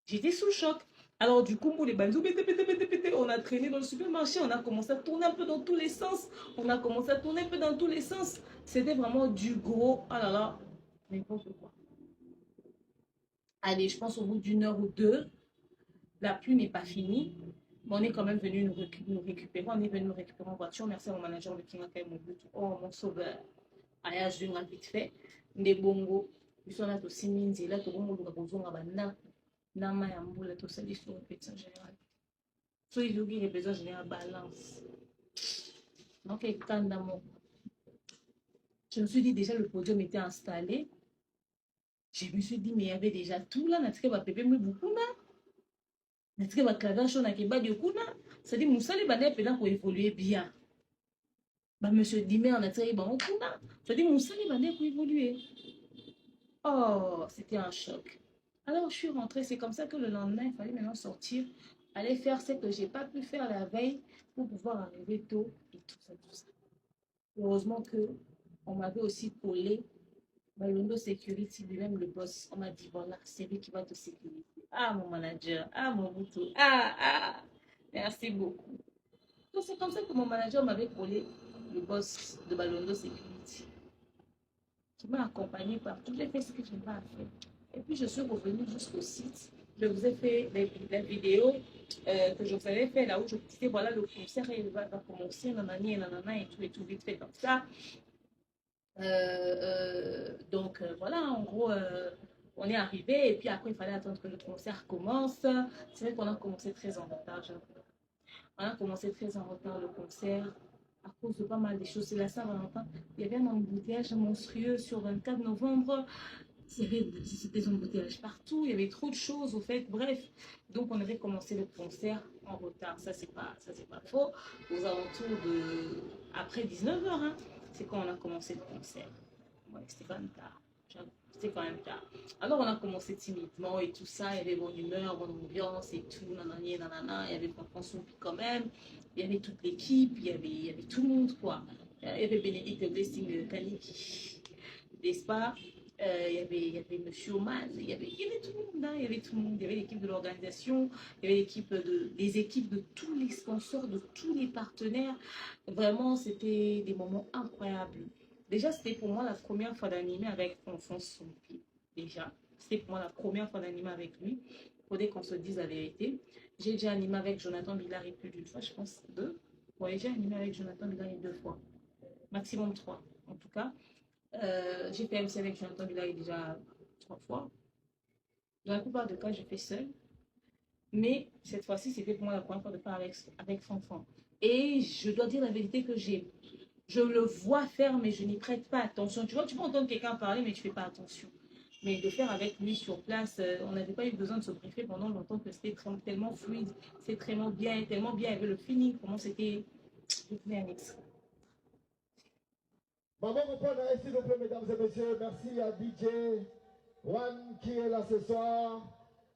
J'étais sous le choc. Alors du coup, les banzous, on a traîné dans le supermarché, on a commencé à tourner un peu dans tous les sens. C'était vraiment du gros, oh là là, n'importe quoi. Allez, je pense au bout d'une heure ou deux, la pluie n'est pas finie. Mais on est quand même venu nous récupérer. On est venu nous récupérer en voiture. Merci à mon manager, le King Akai, mon but. Oh, mon sauveur. Allez, je vais vite fait. Des bongo, ils sont là aussi minzi là tout le monde a besoin à banda na mayambula tout ça sur répétition générale. So il y a répétition générale balance. Donc je me suis dit déjà le podium était installé. Je me suis dit mais il y avait déjà tout là, n'a-t-ce va pépé me beaucoup là. N'a-t-ce va claver chaud na keba de kuna. Ça dit musali bande pendant pour évoluer bien. Bah monsieur Dimé on a tiré bon kuna. Ça dit musali bande pour évoluer. Oh, c'était un choc. Alors, je suis rentrée. C'est comme ça que le lendemain, il fallait maintenant sortir, aller faire ce que je n'ai pas pu faire la veille pour pouvoir arriver tôt et tout ça. Heureusement qu'on m'avait aussi collé Balondo Security, lui-même le boss. On m'a dit, voilà, c'est lui qui va te sécuriser. Ah, mon manager. Ah, mon bouton. Ah. Merci beaucoup. Donc, c'est comme ça que mon manager m'avait collé le boss de Balondo Security, qui m'a accompagné partout. J'ai fait ce que je n'ai pas fait. Et puis, je suis revenue jusqu'au site. Je vous ai fait la vidéo que je vous avais fait là où je disais, voilà, le concert il va commencer, nanani, nanana, et tout vite fait comme ça. Donc, voilà, en gros, on est arrivé. Et puis après, il fallait attendre que le concert commence. C'est vrai qu'on a commencé très en retard. On a commencé très en retard le concert à cause de pas mal de choses. C'est la Saint-Valentin. Il y avait un embouteillage monstrueux sur 24 novembre. C'était des embouteillages partout, il y avait trop de choses au fait, bref. Donc on avait commencé le concert en retard, ça c'est pas faux. Aux alentours de après 19h, hein, c'est quand on a commencé le concert. Ouais, c'était quand même tard. C'était quand même tard. Alors on a commencé timidement et tout ça, il y avait bonne humeur, bonne ambiance et tout, nanani, nanana, il y avait Fanfan Soupi quand même, il y avait toute l'équipe, il y avait tout le monde quoi. Il y avait Bénédicte Blessing Kaniki, n'est-ce pas? Il y avait Monsieur Oman, il y avait tout le monde, hein, il y avait tout le monde, il y avait l'équipe de l'organisation, il y avait les équipes de tous les sponsors, de tous les partenaires. Vraiment, c'était des moments incroyables. Déjà, c'était pour moi la première fois d'animer avec Fanfan Soupi. Déjà, c'était pour moi la première fois d'animer avec lui. Faudrait qu'on se dise la vérité. J'ai déjà animé avec Jonathan Billari plus d'une fois, je pense 2. Ouais, j'ai animé avec Jonathan Billari 2 fois. Maximum 3, en tout cas. J'ai fait MC avec Jonathan Billari déjà 3 fois. Dans la plupart des cas, je fais seul. Mais cette fois-ci, c'était pour moi la première fois de faire avec Fanfan. Et je dois dire la vérité que je le vois faire, mais je n'y prête pas attention. Tu vois, tu peux entendre quelqu'un parler, mais tu ne fais pas attention. Mais de faire avec lui sur place, on n'avait pas eu besoin de se briefer pendant longtemps, que c'était tellement fluide, c'était tellement bien, il y avait le feeling, comment c'était. Je tenais un extrait. Maman, reprendre s'il vous plaît, mesdames et messieurs. Merci à DJ One qui est là ce soir.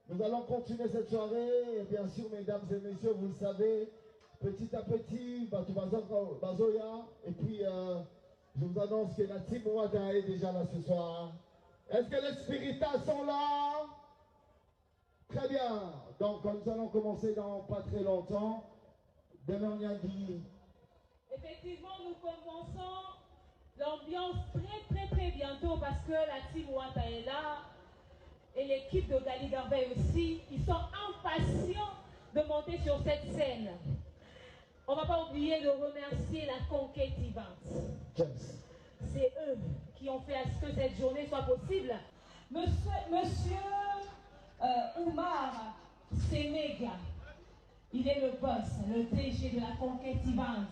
Nous allons continuer cette soirée. Et bien sûr, mesdames et messieurs, vous le savez, petit à petit, Bazoya. Et puis, je vous annonce que la team Ouada est déjà là ce soir. Est-ce que les Spiritas sont là? Très bien. Donc, nous allons commencer dans pas très longtemps. Demain, on a dit. Effectivement, nous commençons l'ambiance très bientôt parce que la team Ouata est là et l'équipe de Gali Garvey aussi. Ils sont impatients de monter sur cette scène. On ne va pas oublier de remercier la Conquête Event. C'est eux qui ont fait à ce que cette journée soit possible. Monsieur Oumar Semega, il est le boss, le DG de la Conquête Event.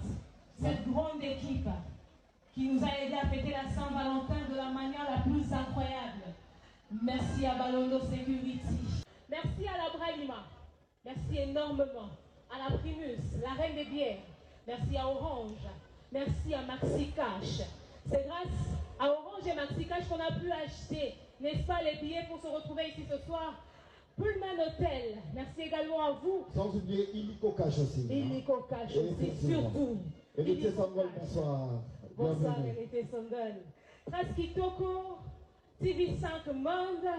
Cette grande équipe qui nous a aidé à fêter la Saint-Valentin de la manière la plus incroyable. Merci à Balondo Security. Merci à la Bralima. Merci énormément à la Primus, la Reine des Bières. Merci à Orange. Merci à Maxi Cash. C'est grâce à Orange et Maxi Cash qu'on a pu acheter, n'est-ce pas, les billets pour se retrouver ici ce soir. Pullman Hotel. Merci également à vous. Sans oublier Illico Cash aussi. Illico Cash aussi, surtout. Hérité Sangol, bonsoir. Bonsoir, Hérité Sangol. Traskitoko, TV5 Monde,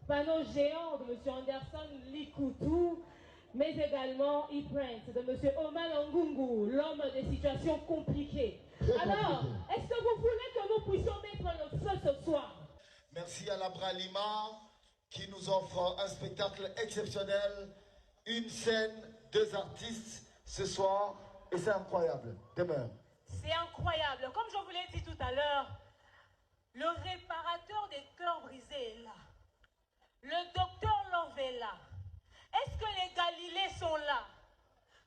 panneau géant de M. Anderson Likutu, mais également e-print de M. Oman Ngungu, l'homme des situations compliquées. Alors, est-ce que vous voulez que nous puissions mettre le feu ce soir? Merci à la Bralima qui nous offre un spectacle exceptionnel, une scène, 2 artistes ce soir, et c'est incroyable. Demain. C'est incroyable. Comme je vous l'ai dit tout à l'heure, le réparateur des cœurs brisés est là. Le docteur Love est là. Est-ce que les Galilées sont là?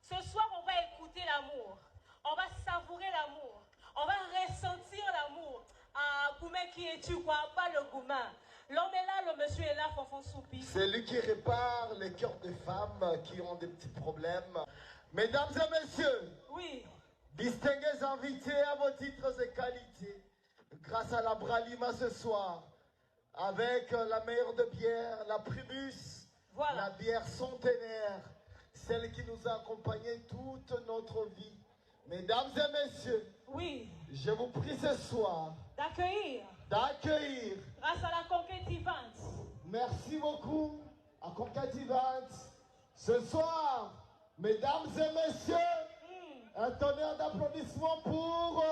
Ce soir, on va écouter l'amour. On va savourer l'amour. On va ressentir l'amour. Ah, Goumé, qui es-tu, quoi? Pas le Goumin. L'homme est là, le monsieur est là, Fanfan Soupi. C'est lui qui répare les cœurs des femmes qui ont des petits problèmes. Mesdames et messieurs, oui. Distingués invités à vos titres et qualités, grâce à la Bralima ce soir, avec la meilleure de bière, la Primus, voilà. La bière centenaire, celle qui nous a accompagnés toute notre vie. Mesdames et messieurs, oui. Je vous prie ce soir d'accueillir, grâce à la Conquête Event. Merci beaucoup à Conquête Event. Ce soir, mesdames et messieurs, un tonnerre d'applaudissements pour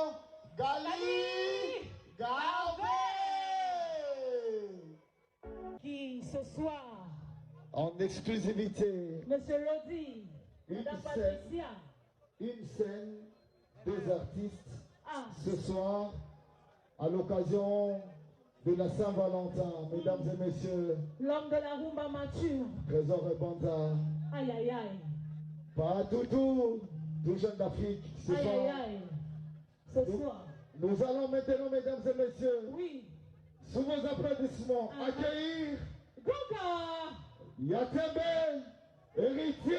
Gali Garvey, qui ce soir, en exclusivité, Monsieur Lodi, Madame Patricia, une scène, 2 artistes ce soir à l'occasion de la Saint-Valentin. Mesdames et messieurs, l'homme de la rumba mature, Trésor et Banda, aïe aïe aïe, pas tout jeune d'Afrique ce soir. Ce soir, nous allons maintenant, mesdames et messieurs, oui, Sous vos applaudissements, accueillir Yatembe, héritier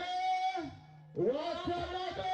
Watanabe.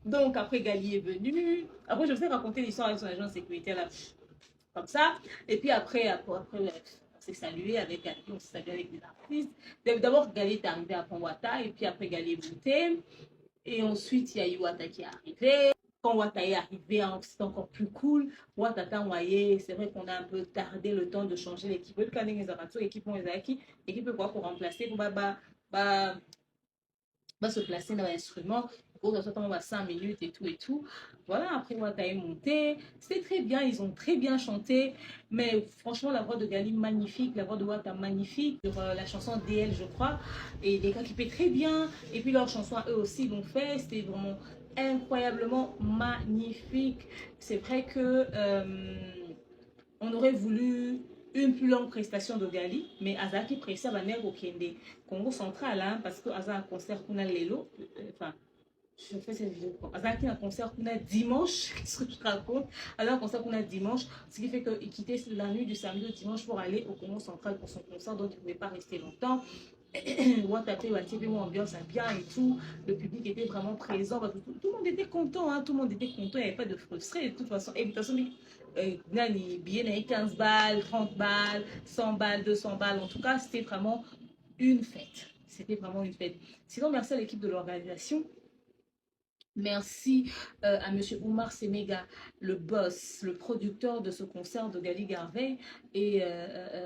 Donc après Gali est venu. Après je vous ai raconté l'histoire avec son agent de sécurité là, comme ça. Et puis après on s'est salué avec Gali, on s'est salué avec des artistes. D'abord Gali est arrivé à Wata et puis après Gali est monté. Et ensuite il y a eu Wata qui est arrivé. Quand Wata est arrivé, c'était encore plus cool. Wata Tanwaye, c'est vrai qu'on a un peu tardé le temps de changer l'équipe. Le Kaning les Arato, l'équipe Monezaki, l'équipe quoi pour remplacer, pour se placer dans l'instrument. Pour que ça soit 5 minutes et tout. Voilà, après Wata est monté. C'était très bien, ils ont très bien chanté. Mais franchement, la voix de Gali magnifique, la voix de Wata magnifique. Sur la chanson DL, je crois. Et des gars qui paient très bien. Et puis leur chanson, eux aussi, l'ont fait. C'était vraiment incroyablement magnifique. C'est vrai que on aurait voulu une plus longue prestation de Gali, mais Azaki pressa va au Kende Congo central, hein, parce que Azaki a un concert qu'on a Lelo, enfin, je fais cette vidéo. Azaki a un concert qu'on a dimanche, qu'est-ce que je raconte? Alors un concert qu'on a dimanche, ce qui fait qu'il quittait la nuit du samedi au dimanche pour aller au Congo central pour son concert, donc il ne pouvait pas rester longtemps. Ambiance bien et tout, le public était vraiment présent, tout le monde était content, hein, tout le monde était content, il n'y avait pas de frustré de toute façon. Et de toute façon, billet 15 balles, 30 balles, 100 balles, 200 balles, en tout cas c'était vraiment une fête, c'était vraiment une fête. Sinon merci à l'équipe de l'organisation. Merci à M. Oumar Semega, le boss, le producteur de ce concert de Gali Garvey et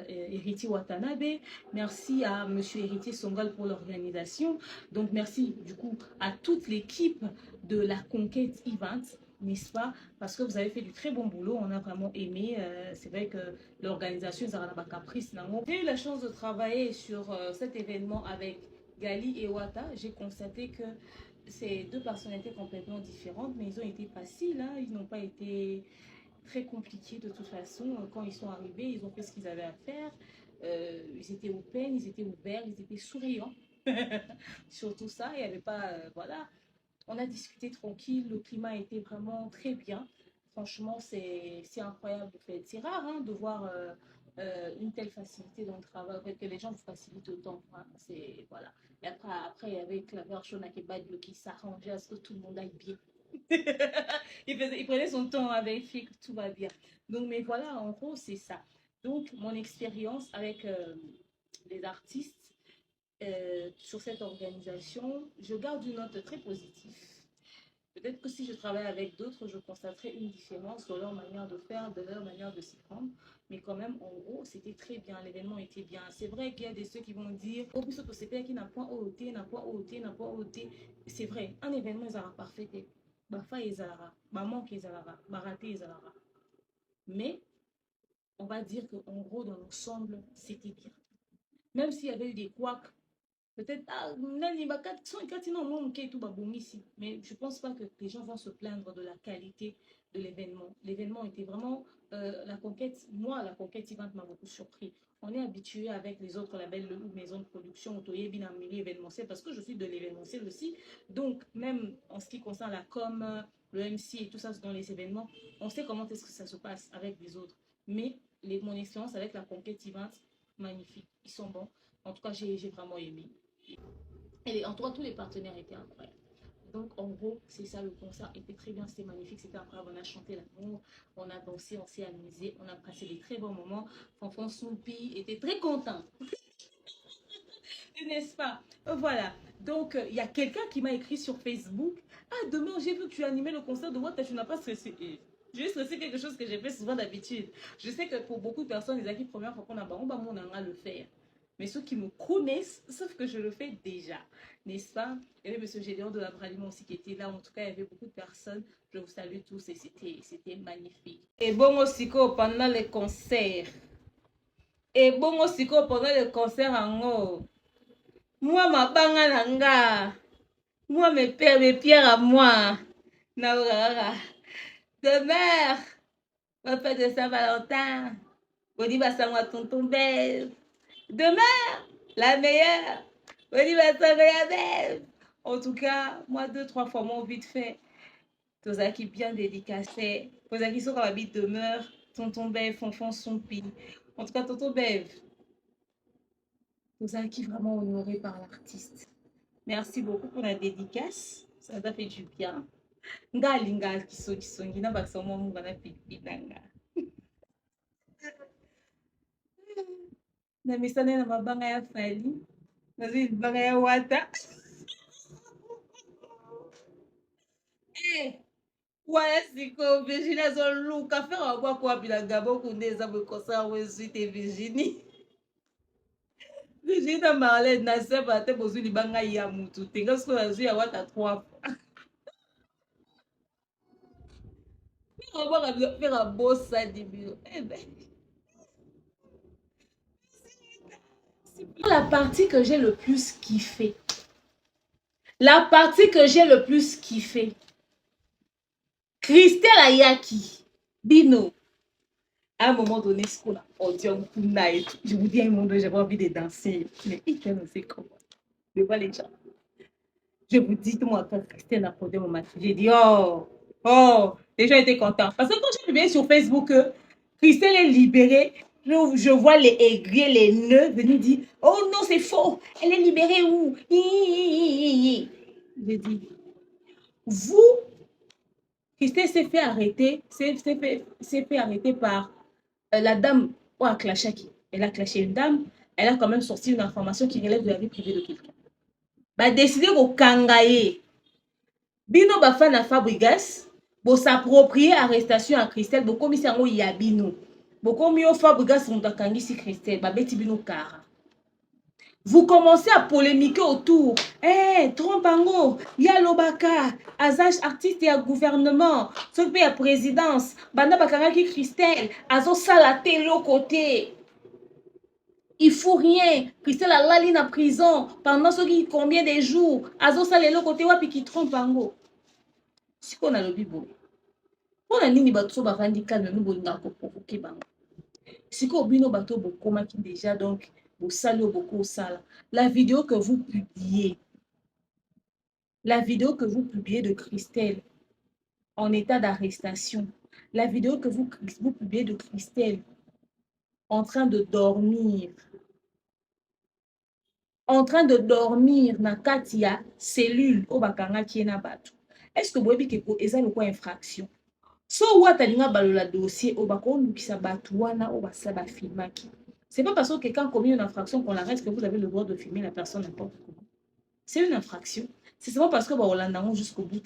Héritier Watanabe. Merci à M. Héritier Songal pour l'organisation. Donc merci du coup à toute l'équipe de la Conquête Event, n'est-ce pas? Parce que vous avez fait du très bon boulot, on a vraiment aimé. C'est vrai que l'organisation, Caprice. J'ai eu la chance de travailler sur cet événement avec Gali et Wata. J'ai constaté que c'est deux personnalités complètement différentes, mais ils ont été faciles, hein. Ils n'ont pas été très compliqués de toute façon. Quand ils sont arrivés, ils ont fait ce qu'ils avaient à faire. Ils étaient open, ils étaient ouverts, ils étaient souriants. Sur tout ça, il n'y avait pas... voilà. On a discuté tranquille, le climat était vraiment très bien. Franchement, c'est incroyable. C'est rare, hein, de voir une telle facilité dans le travail, en fait, que les gens vous facilitent autant. Hein. C'est voilà. Et après, avec la version Nakebad qui s'arrangeait à ce que tout le monde aille bien. il prenait son temps à vérifier que tout va bien. Donc, mais voilà, en gros, c'est ça. Donc, mon expérience avec les artistes sur cette organisation, je garde une note très positive. Peut-être que si je travaille avec d'autres, je constaterai une différence dans leur manière de faire, de leur manière de s'y prendre. Mais quand même, en gros, c'était très bien. L'événement était bien. C'est vrai qu'il y a des ceux qui vont dire « Oh, plus que c'est qui n'a point OOT, n'a point OOT, n'a point OOT. » C'est vrai, un événement, ils auront parfait. bafa ezalara, bamanque ezalara, baraté ezalara. Mais on va dire qu'en gros, dans l'ensemble, c'était bien. Même s'il y avait eu des couacs, peut-être, mais je pense pas que les gens vont se plaindre de la qualité de l'événement. L'événement était vraiment, la conquête, moi, la conquête Ivante m'a beaucoup surpris. On est habitué avec les autres labels ou maisons de production, Otoye, bien en milieu événementiel, parce que je suis de l'événementiel aussi. Donc, même en ce qui concerne la com, le MC et tout ça dans les événements, on sait comment est-ce que ça se passe avec les autres. Mais mon expérience avec la conquête Ivante, magnifique. Ils sont bons. En tout cas, j'ai vraiment aimé. Et en tout cas, tous les partenaires étaient incroyables. Donc, en gros, c'est ça, le concert était très bien, c'était magnifique, c'était incroyable. On a chanté l'amour, on a dansé, on s'est amusé, on a passé des très bons moments. Fanfan Soupi était très content. N'est-ce pas? Voilà. Donc, il y a quelqu'un qui m'a écrit sur Facebook. Ah, demain, j'ai vu que tu as animé le concert de Wata, tu n'as pas stressé. J'ai stressé quelque chose que j'ai fait souvent d'habitude. Je sais que pour beaucoup de personnes, les acquis première fois qu'on a on va le faire. Mais ceux qui me connaissent savent que je le fais déjà, n'est-ce pas? Il y avait M. Gédéon de la Braliment aussi qui était là. En tout cas, il y avait beaucoup de personnes. Je vous salue tous et c'était magnifique. Et bon aussi pendant les concerts. Et bon aussi pendant les concerts en haut. Moi, ma banga nanga. Moi, mes pierres à moi. Naurara. Demain, ma fête de Saint-Valentin. Boni basangwa tonton belle. Demain, la meilleure. En tout cas, moi, 2-3 fois, mon vite fait. Tozaki bien dédicacé. Tozaki sont comme habite demeure. Tonton Bev, Fonfon, Sompi. En tout cas, tonton Bev. Tozaki vraiment honoré par l'artiste. Merci beaucoup pour la dédicace. Ça a fait du bien. Nga linga kisongi na baksa mo munga na pipi nanga. Na misane na mabanga ya Fally. Nazi mabanga ya Wata. Ouais, c'est que Virginie Zoluka faire à quoi quoi bila gabo kunde za me concert we suite Virginie. Virginie na Marlène na seba te bozuli banga ya mutu tenga so na zu ya Wata 3 fois. On va faire un beau ça début. Eh ben. La partie que j'ai le plus kiffé. La partie que j'ai le plus kiffé. Christelle Ayaki. Bino. À un moment donné, ce qu'on a audion, je vous dis à un moment donné, j'avais envie de danser. Mais il ne sait comment. Je vois les gens. Je vous dis, tout le monde, quand Christelle a posé mon match, j'ai dit, oh, les gens étaient contents. Parce que quand je publié sur Facebook que Christelle est libérée, je vois les aigris, les nœuds venir dire, oh non, c'est faux. Elle est libérée où? J'ai dit, vous, Christelle s'est fait arrêter, s'est fait arrêter par la dame ou a clashé qui. Elle a clashé une dame, elle a quand même sorti une information qui relève de la vie privée de quelqu'un. Bah décider au kangaye. Bino bafana Fabrigas, bo s'approprier arrestation à Christelle, bo komi sango yabino. Bo komi o Fabrigas mundakangisi Christelle, ba beti bino kara. Vous commencez à polémiquer autour. Trompango, Yalobaka, Azage artiste et à gouvernement, Sokpe à présidence, Banda Bakangaki Christelle, Azo Salaté l'autre côté. Il faut rien. Christelle a la ligne à prison pendant combien de jours. Azo Salé l'autre côté, wapi qui Trompango. Si on a le bibo. On a nini bato bavandi calme, nous bolinga ko provoquer bango. Si ko bino bato bokoma qui déjà donc. La vidéo que vous publiez, de Christelle en état d'arrestation, la vidéo que vous publiez de Christelle en train de dormir na katia cellule au bakanga qui na bato. Est-ce que vous voyez que c'est une infraction? So wata linga balola dossier au bakon qui sa bato wana au basaba filmaki. C'est pas parce que quelqu'un commet une infraction qu'on l'arrête que vous avez le droit de filmer la personne n'importe comment. C'est une infraction. C'est seulement parce que on l'a jusqu'au bout.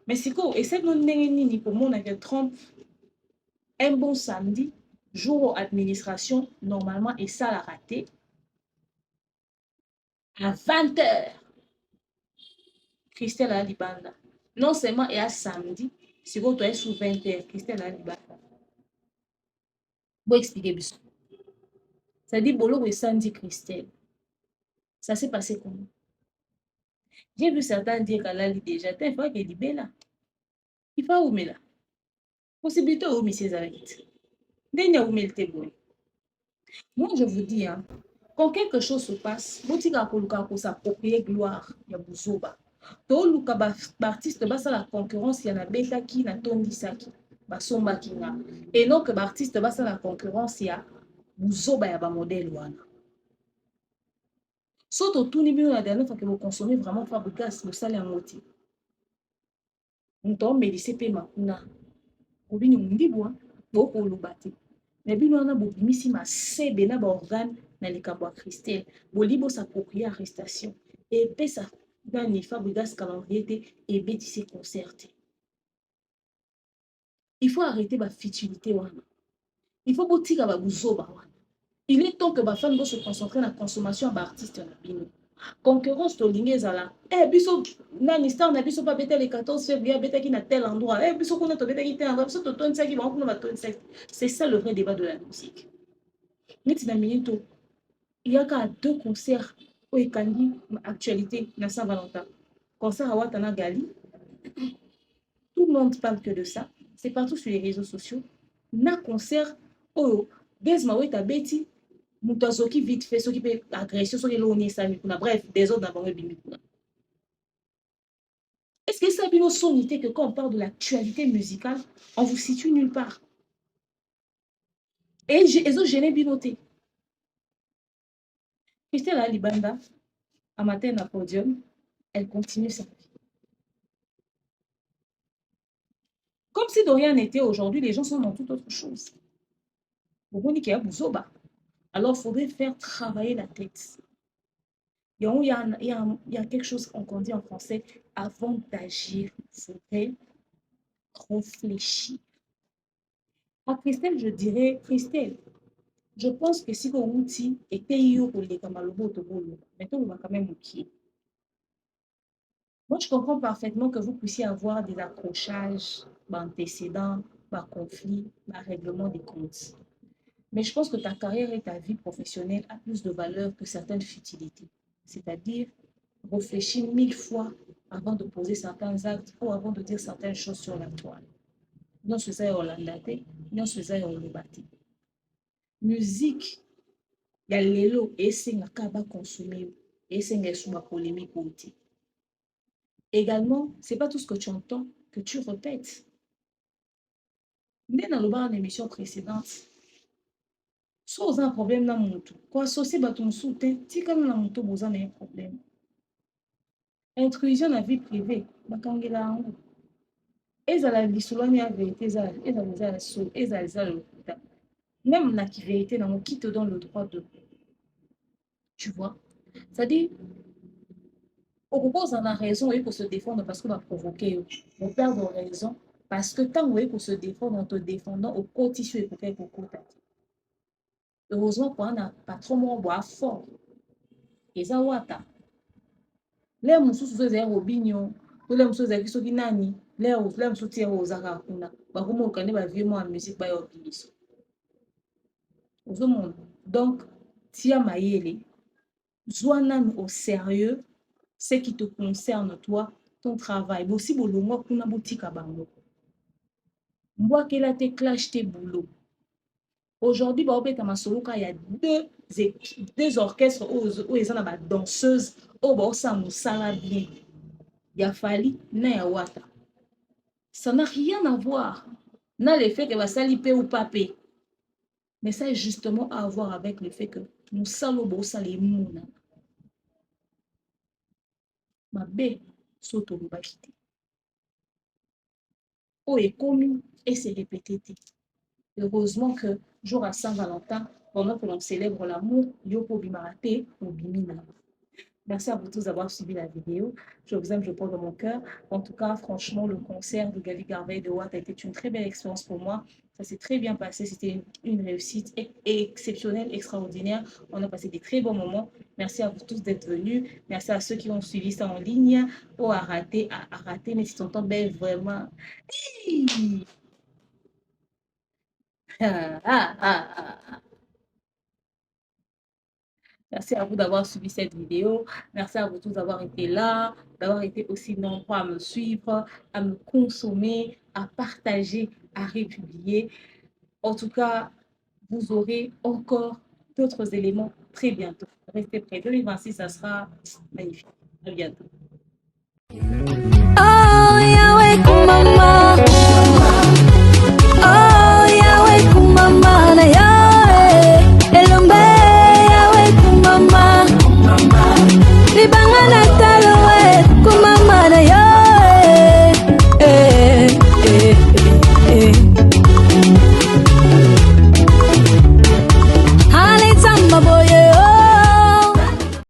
Mais c'est quoi? Et c'est non ni pour moi on Trump un bon samedi, jour administration, normalement, et ça l'a raté. À 20h, Christelle a libanda. Non seulement et à samedi, c'est quand tu es sous 20h, Christelle a libéré. Bon, expliquer bien. Ça dit, Bolo et Sandy Christelle. Ça s'est passé comment? J'ai vu certains dire qu'elle a lu déjà. Il faut qu'elle libère là. Il faut où là. Possibilité où monsieur Zarit. Dernier où le témoin. Moi, je vous dis, hein, quand quelque chose se passe, Botika Koluka pour s'approprier gloire, il y a Bouzoba. Toluka Baptiste, basa la concurrence, il y en a Beta qui n'a tondi saki. Basomba Kinga. Et non que Baptiste, basa la concurrence, il y a Bouzoba, il y a un modèle. Surtout, tout le monde, la dernière fois que vous consommez vraiment Fabrikas, le salaire motif. Nous tombe, mais c'est paiement. Vous venez nous dire, beaucoup le bâti. Mais bien, on a beaucoup mis si ma sebe na ba organe na les cabois Christelle. Bolibo s'approprie arrestation. Et puis ça, dans les Fabrikas calendrier et bêtise concerté. Il faut arrêter la futilité. Il faut boutir à Bouzoba. Il est temps que ma femme doit se concentrer sur la consommation d'artistes. Concurrence de l'ingézala. Eh, biso, nani star na biso pas bêter les 14 février, bêter qui n'a tel endroit. Eh, biso qu'on a bêter qui tel endroit. Biso to ton qui va on va ton sexe. C'est ça le vrai débat de la musique. Mais tu n'as minute, il y a qu'à 2 concerts au Ekandi, actualité, na Saint-Valentin. Concert à Watana Gali. Tout le monde parle que de ça. C'est partout sur les réseaux sociaux. Na concert, oh, Desma Weta Betty. Moutazoki vite fait, ce qui peut agresser, ce qui est l'onni, ça, bref, des autres d'abord, est-ce que ça a une sonité que quand on parle de l'actualité musicale, on vous situe nulle part? Et ils ont gêné binoté. Christelle Alibanda, à matin à podium, elle continue sa vie. Comme si de rien n'était aujourd'hui, les gens sont dans toute autre chose. Vous voyez qu'il y a Bouzoba. Alors, il faudrait faire travailler la tête. Il y a quelque chose qu'on dit en français, avant d'agir, il faudrait réfléchir. À Christelle, je dirais, Christelle, je pense que si vous outil était pour les Kamalobo, mettons, on va quand même oublier. Moi, je comprends parfaitement que vous puissiez avoir des accrochages, antécédents, conflits, règlement des comptes. Mais je pense que ta carrière et ta vie professionnelle a plus de valeur que certaines futilités. C'est-à-dire, réfléchir 1000 fois avant de poser certains actes ou avant de dire certaines choses sur la toile. Non, ce est Hollandais, non, ce est Hollandais. Musique, il y a l'élo et c'est un kaba consommer et c'est une polémique aussi. Également, ce n'est pas tout ce que tu entends que tu répètes. Mais dans le bar d'émission précédente, si vous avez un problème dans mon tout, quoi associer ton soutien, si comme dans mon tout, vous avez un problème. Intrusion dans la vie privée, bakangela en ezala bisolani ya vérité, ezala so, ezala lokuta. Même la vérité dans mon qui te donne le droit de. Tu vois? C'est-à-dire, au propos, on a raison pour se défendre parce qu'on va provoquer, on perd raison parce que tant que pour se défendre en te défendant au quotidien et pour faire beaucoup de. Heureusement qu'on n'a pas trop moins boire fort. Et ça, wata. Les moussus aux airs au bignon, les moussus qui sont nani, les moussus tirent aux aracuna, comme on connaît vieux moi en musique, by organisation. Donc, tia maïele, zoanam au sérieux ce qui te concerne, toi, ton travail. Aussi, bolongo, kuna boutique à bango. Moi, qu'elle a tes clash, tes boulots. Aujourd'hui, il y a deux orchestres où ils ont des danseuses, où ça bien. Il y a Fali, na ya Wata. Ça n'a rien à voir. N'a le fait que va saliper ou paper. Mais ça a justement à voir avec le fait que nous salons les mouna. Ma bé, soto le bakité. Oh, est commis et c'est répété. Heureusement que jour à Saint-Valentin, pendant que l'on célèbre l'amour, Yoko Bimarate ou Bimina. Merci à vous tous d'avoir suivi la vidéo. Je vous aime, je porte dans mon cœur. En tout cas, franchement, le concert de Gali Garvey de Watt a été une très belle expérience pour moi. Ça s'est très bien passé. C'était une réussite exceptionnelle, extraordinaire. On a passé des très bons moments. Merci à vous tous d'être venus. Merci à ceux qui ont suivi ça en ligne. Oh, à rater, mais si t'entends bien vraiment. Ah, ah, ah, ah. Merci à vous d'avoir suivi cette vidéo. Merci à vous tous d'avoir été là, d'avoir été aussi nombreux à me suivre, à me consommer, à partager, à republier. En tout cas, vous aurez encore d'autres éléments très bientôt. Restez prêts. 2026, ça sera magnifique. À bientôt. Oh, Yahweh, mama. Oh.